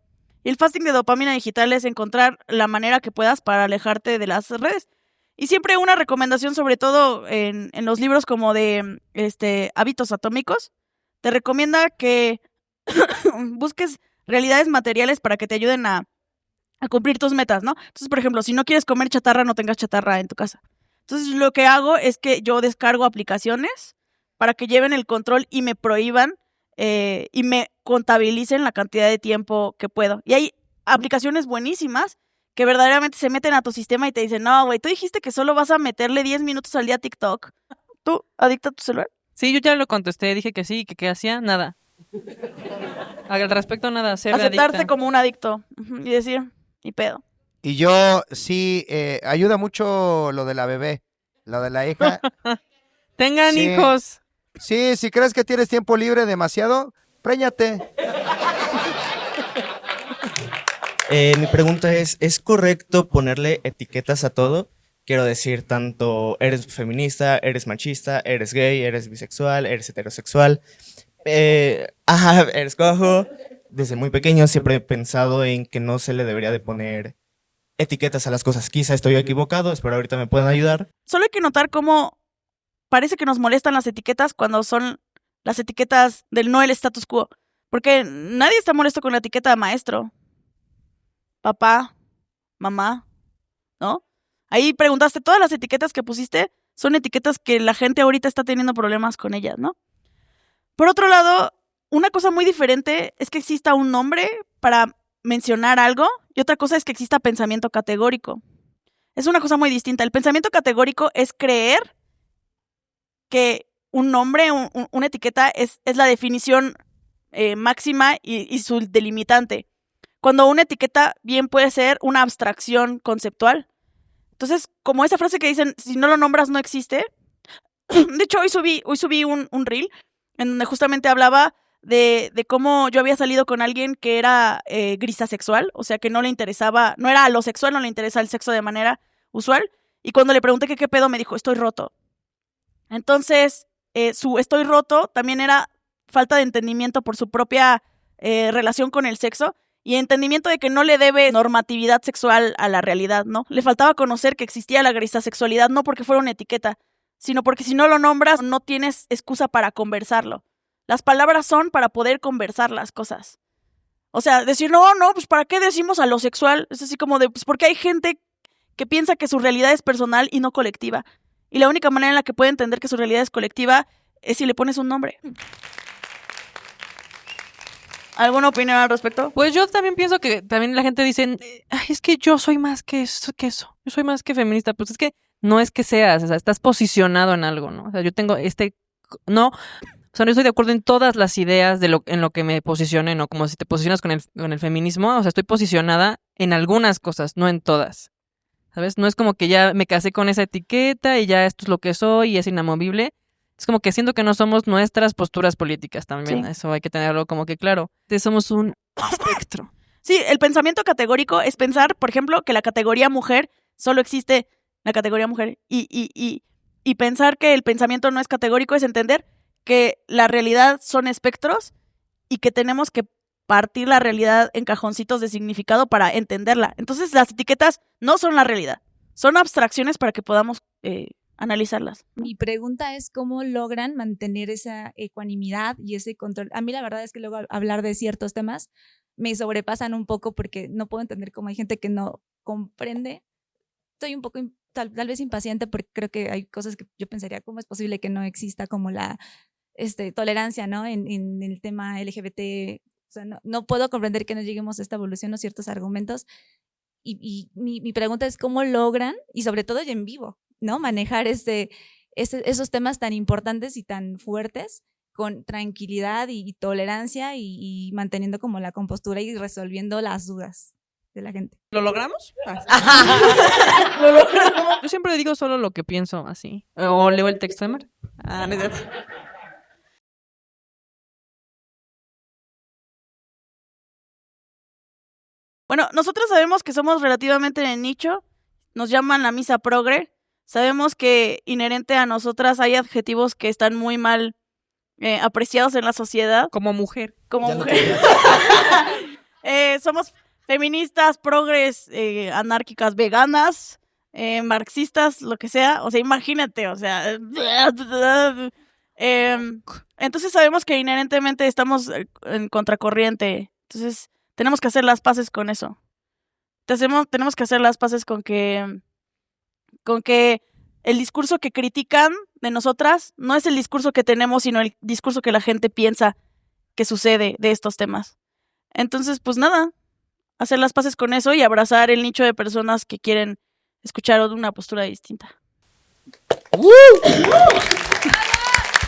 Y el fasting de dopamina digital es encontrar la manera que puedas para alejarte de las redes. Y siempre una recomendación, sobre todo en los libros como de Hábitos Atómicos, te recomienda que busques realidades materiales para que te ayuden a cumplir tus metas, ¿no? Entonces, por ejemplo, si no quieres comer chatarra, no tengas chatarra en tu casa. Entonces, lo que hago es que yo descargo aplicaciones para que lleven el control y me prohíban y me contabilicen la cantidad de tiempo que puedo. Y hay aplicaciones buenísimas que verdaderamente se meten a tu sistema y te dicen, no, güey, tú dijiste que solo vas a meterle 10 minutos al día a TikTok. ¿Tú, adicta a tu celular? Sí, yo ya lo contesté, dije que sí, que qué hacía, nada. Al respecto, nada, ser aceptarse adicta. como un adicto y decir, y pedo. Y yo sí, ayuda mucho lo de la bebé, lo de la hija. Tengan Sí. hijos. Sí, si crees que tienes tiempo libre demasiado, préñate. Mi pregunta ¿es correcto ponerle etiquetas a todo? Quiero decir, tanto eres feminista, eres machista, eres gay, eres bisexual, eres heterosexual, eres cojo. Desde muy pequeño siempre he pensado en que no se le debería de poner etiquetas a las cosas. Quizá estoy equivocado, espero ahorita me puedan ayudar. Solo hay que notar cómo parece que nos molestan las etiquetas cuando son las etiquetas del no el status quo. Porque nadie está molesto con la etiqueta de maestro, papá, mamá, ¿no? Ahí preguntaste, todas las etiquetas que pusiste son etiquetas que la gente ahorita está teniendo problemas con ellas, ¿no? Por otro lado, una cosa muy diferente es que exista un nombre para mencionar algo y otra cosa es que exista pensamiento categórico. Es una cosa muy distinta. El pensamiento categórico es creer que un nombre, una etiqueta es la definición máxima y su delimitante. Cuando una etiqueta bien puede ser una abstracción conceptual. Entonces, como esa frase que dicen, si no lo nombras no existe. De hecho, hoy subí un reel en donde justamente hablaba de cómo yo había salido con alguien que era grisasexual, o sea, que no le interesaba, no era lo sexual, no le interesa el sexo de manera usual. Y cuando le pregunté que qué pedo, me dijo, estoy roto. Entonces, su estoy roto también era falta de entendimiento por su propia relación con el sexo y entendimiento de que no le debe normatividad sexual a la realidad, ¿no? Le faltaba conocer que existía la grisasexualidad no porque fuera una etiqueta, sino porque si no lo nombras no tienes excusa para conversarlo. Las palabras son para poder conversar las cosas. O sea, decir, no, pues ¿para qué decimos a lo sexual? Es así como de, pues porque hay gente que piensa que su realidad es personal y no colectiva. Y la única manera en la que puede entender que su realidad es colectiva es si le pones un nombre. ¿Alguna opinión al respecto? Pues yo también pienso que también la gente dice, ay, es que yo soy más que eso. Yo soy más que feminista. Pues es que no es que seas, o sea, estás posicionado en algo, ¿no? O sea, yo tengo no, O sea, no estoy de acuerdo en todas las ideas en lo que me posicione, ¿no? Como si te posicionas con el feminismo. O sea, estoy posicionada en algunas cosas, no en todas. ¿Sabes? No es como que ya me casé con esa etiqueta y ya esto es lo que soy y es inamovible. Es como que siento que no somos nuestras posturas políticas también. Sí. Eso hay que tenerlo como que claro. Somos un espectro. Sí, el pensamiento categórico es pensar, por ejemplo, que la categoría mujer solo existe la categoría mujer. Y pensar que el pensamiento no es categórico es entender que la realidad son espectros y que tenemos que partir la realidad en cajoncitos de significado para entenderla. Entonces, las etiquetas no son la realidad, son abstracciones para que podamos analizarlas. Mi pregunta es cómo logran mantener esa ecuanimidad y ese control. A mí la verdad es que luego hablar de ciertos temas me sobrepasan un poco porque no puedo entender cómo hay gente que no comprende. Estoy un poco tal vez impaciente porque creo que hay cosas que yo pensaría cómo es posible que no exista como la tolerancia, ¿no? En el tema LGBT. O sea, no puedo comprender que no lleguemos a esta evolución o ciertos argumentos. Y mi pregunta es cómo logran, y sobre todo en vivo, ¿no? Manejar esos temas tan importantes y tan fuertes con tranquilidad y tolerancia y manteniendo como la compostura y resolviendo las dudas de la gente. ¿Lo logramos? ¿Lo logramos? Yo siempre digo solo lo que pienso así. O leo el texto de Mar. No es cierto. Bueno, nosotros sabemos que somos relativamente de nicho, nos llaman la misa progre, sabemos que inherente a nosotras hay adjetivos que están muy mal apreciados en la sociedad. Como mujer. Como mujer. Somos feministas, progres, anárquicas, veganas, marxistas, lo que sea. O sea, imagínate, o sea... entonces sabemos que inherentemente estamos en contracorriente. Entonces tenemos que hacer las paces con eso. Tenemos que hacer las paces con que el discurso que critican de nosotras no es el discurso que tenemos, sino el discurso que la gente piensa que sucede de estos temas. Entonces, pues nada, hacer las paces con eso y abrazar el nicho de personas que quieren escuchar una postura distinta.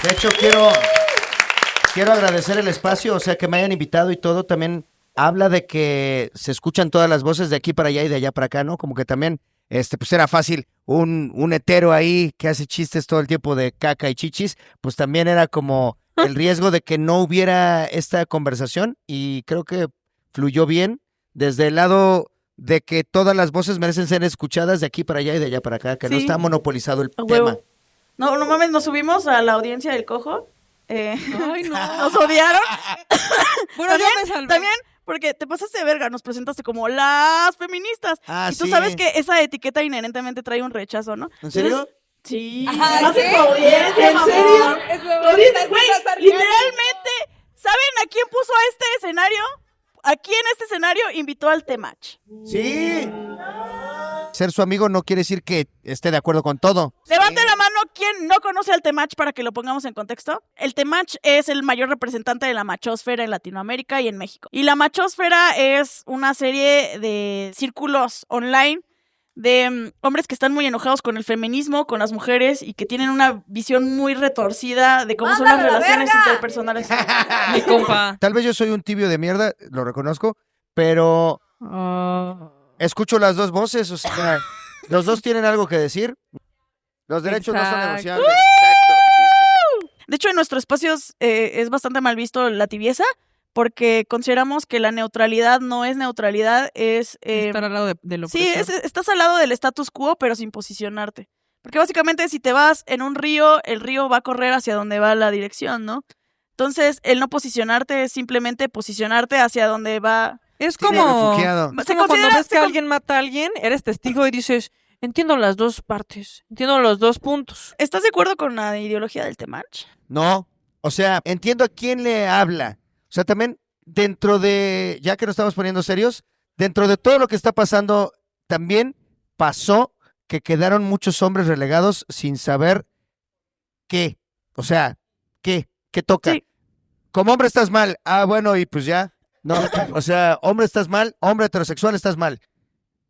De hecho, quiero agradecer el espacio, o sea, que me hayan invitado y todo. También habla de que se escuchan todas las voces de aquí para allá y de allá para acá, ¿no? Como que también, pues era fácil, un hetero ahí que hace chistes todo el tiempo de caca y chichis, pues también era como el riesgo de que no hubiera esta conversación, y creo que fluyó bien desde el lado de que todas las voces merecen ser escuchadas de aquí para allá y de allá para acá, que no está monopolizado el tema. No mames, nos subimos a la audiencia del cojo. Ay, no. Nos odiaron. Bueno, yo me salvé. También, porque te pasaste de verga, nos presentaste como las feministas. Y tú sabes que esa etiqueta inherentemente trae un rechazo, ¿no? ¿En serio? Entonces, sí. Ajá, Hace ¿sí? tu audiencia, ¿En mamón. serio? Tu audiencia, güey, literalmente, ¿saben a quién puso a este escenario? Aquí en este escenario invitó al Temach. Sí. Ser su amigo no quiere decir que esté de acuerdo con todo. Levante la mano quien no conoce al Temach para que lo pongamos en contexto. El Temach es el mayor representante de la machósfera en Latinoamérica y en México. Y la machósfera es una serie de círculos online de hombres que están muy enojados con el feminismo, con las mujeres, y que tienen una visión muy retorcida de cómo son las relaciones interpersonales. Mi compa. Tal vez yo soy un tibio de mierda, lo reconozco, pero escucho las dos voces, o sea, los dos tienen algo que decir. Los derechos no son negociables. De hecho, en nuestros espacios es bastante mal visto la tibieza, porque consideramos que la neutralidad no es neutralidad, es... estar al lado de lo Sí, estás al lado del status quo, pero sin posicionarte. Porque básicamente si te vas en un río, el río va a correr hacia donde va la dirección, ¿no? Entonces, el no posicionarte es simplemente posicionarte hacia donde va... Es como, cuando ves que se alguien mata a alguien, eres testigo y dices, entiendo las dos partes, entiendo los dos puntos. ¿Estás de acuerdo con la ideología del Temach? No, o sea, entiendo a quién le habla. O sea, también dentro de, ya que nos estamos poniendo serios, dentro de todo lo que está pasando, también pasó que quedaron muchos hombres relegados sin saber qué. O sea, ¿qué toca? Sí. Como hombre estás mal. Ah, bueno, y pues ya. No, o sea, hombre estás mal, hombre heterosexual estás mal.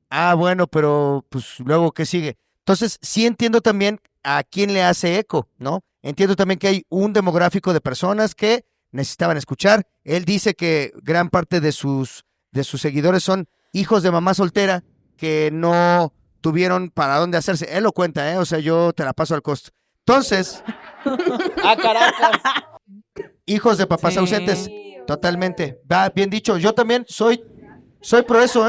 Ah, bueno, pero pues luego, ¿qué sigue? Entonces, sí entiendo también a quién le hace eco, ¿no? Entiendo también que hay un demográfico de personas que necesitaban escuchar. Él dice que gran parte de sus seguidores son hijos de mamá soltera que no tuvieron para dónde hacerse. Él lo cuenta, o sea, yo te la paso al costo. Entonces, Caracas. hijos de papás ausentes, totalmente. Va, bien dicho. Yo también soy pro eso,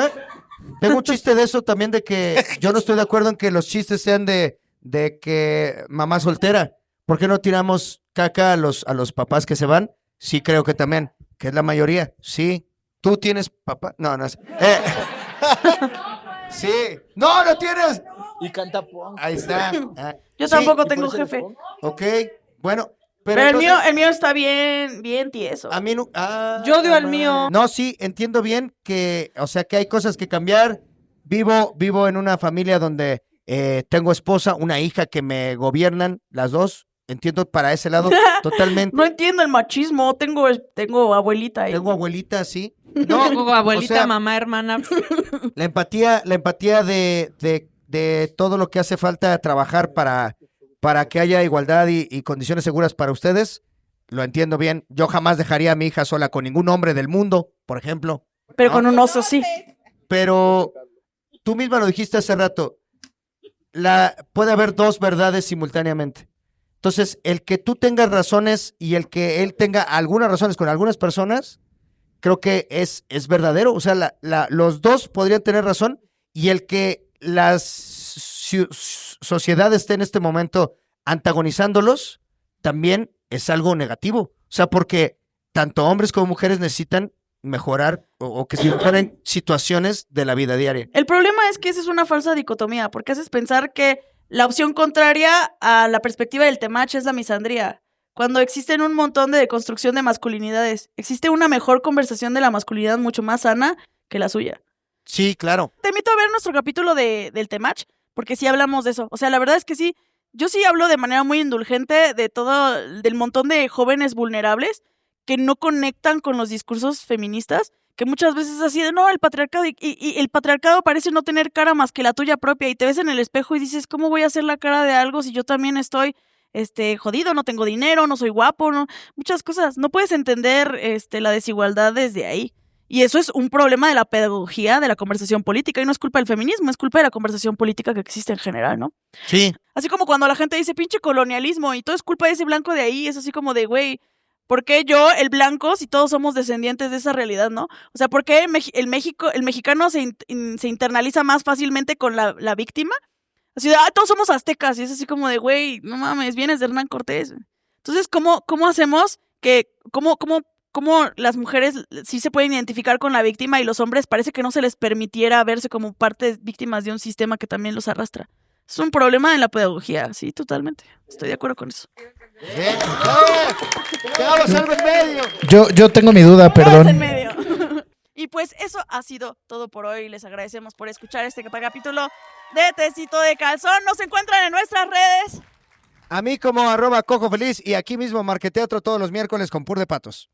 Tengo un chiste de eso también, de que yo no estoy de acuerdo en que los chistes sean de que mamá soltera. ¿Por qué no tiramos caca a los papás que se van? Sí, creo que también, que es la mayoría. Sí. ¿Tú tienes papá? No, no es. Sí. ¡No, no tienes! Y canta punk. Ahí está. Yo tampoco tengo jefe. Ok, bueno. Pero entonces, el mío está bien tieso. A mí no. Yo odio al mío. No, sí, entiendo bien que, o sea, que hay cosas que cambiar. Vivo en una familia donde tengo esposa, una hija que me gobiernan, las dos. Entiendo para ese lado totalmente. No entiendo el machismo. Tengo abuelita ahí. Tengo abuelita, sí. No, tengo abuelita, mamá, hermana. La empatía de todo lo que hace falta trabajar para que haya igualdad y condiciones seguras para ustedes, lo entiendo bien. Yo jamás dejaría a mi hija sola con ningún hombre del mundo, por ejemplo. Pero con un oso sí. Pero tú misma lo dijiste hace rato, puede haber dos verdades simultáneamente. Entonces, el que tú tengas razones y el que él tenga algunas razones con algunas personas, creo que es verdadero. O sea, los dos podrían tener razón, y el que la sociedad esté en este momento antagonizándolos también es algo negativo. O sea, porque tanto hombres como mujeres necesitan mejorar o que se mejoren situaciones de la vida diaria. El problema es que esa es una falsa dicotomía, porque haces pensar que la opción contraria a la perspectiva del temach es la misandría, cuando existen un montón de deconstrucción de masculinidades. Existe una mejor conversación de la masculinidad mucho más sana que la suya. Sí, claro. Te invito a ver nuestro capítulo del temach, porque sí hablamos de eso. O sea, la verdad es que sí, yo sí hablo de manera muy indulgente del montón de jóvenes vulnerables que no conectan con los discursos feministas, que muchas veces es así de, no, el patriarcado, y el patriarcado parece no tener cara más que la tuya propia, y te ves en el espejo y dices, ¿cómo voy a hacer la cara de algo si yo también estoy jodido, no tengo dinero, no soy guapo, no, muchas cosas? No puedes entender la desigualdad desde ahí. Y eso es un problema de la pedagogía, de la conversación política, y no es culpa del feminismo, es culpa de la conversación política que existe en general, ¿no? Sí. Así como cuando la gente dice pinche colonialismo y todo es culpa de ese blanco de ahí, es así como de, güey, ¿por qué yo, el blanco, si todos somos descendientes de esa realidad, no? O sea, ¿por qué el mexicano se internaliza más fácilmente con la víctima? Así de, todos somos aztecas, y es así como de, güey, no mames, vienes de Hernán Cortés. Entonces, ¿cómo hacemos que, cómo las mujeres sí se pueden identificar con la víctima y los hombres parece que no se les permitiera verse como partes víctimas de un sistema que también los arrastra? Es un problema en la pedagogía, sí, totalmente. Estoy de acuerdo con eso. Bien. ¡Vamos algo en medio! Yo tengo mi duda, perdón. En medio. Y pues eso ha sido todo por hoy. Les agradecemos por escuchar este capítulo de Tecito de Calzón. Nos encuentran en nuestras redes. A mí como @cojofeliz, y aquí mismo Marqueteatro todos los miércoles con Pur de Patos.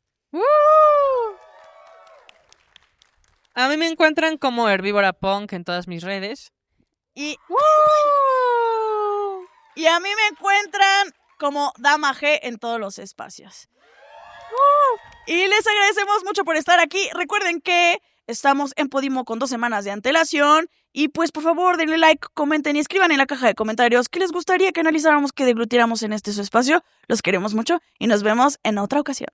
A mí me encuentran como Herbívora Punk en todas mis redes. Y a mí me encuentran como Dama G en todos los espacios. Y les agradecemos mucho por estar aquí. Recuerden que estamos en Podimo con 2 semanas de antelación. Y pues por favor denle like, comenten y escriban en la caja de comentarios qué les gustaría que analizáramos, que deglutiéramos en este su espacio. Los queremos mucho y nos vemos en otra ocasión.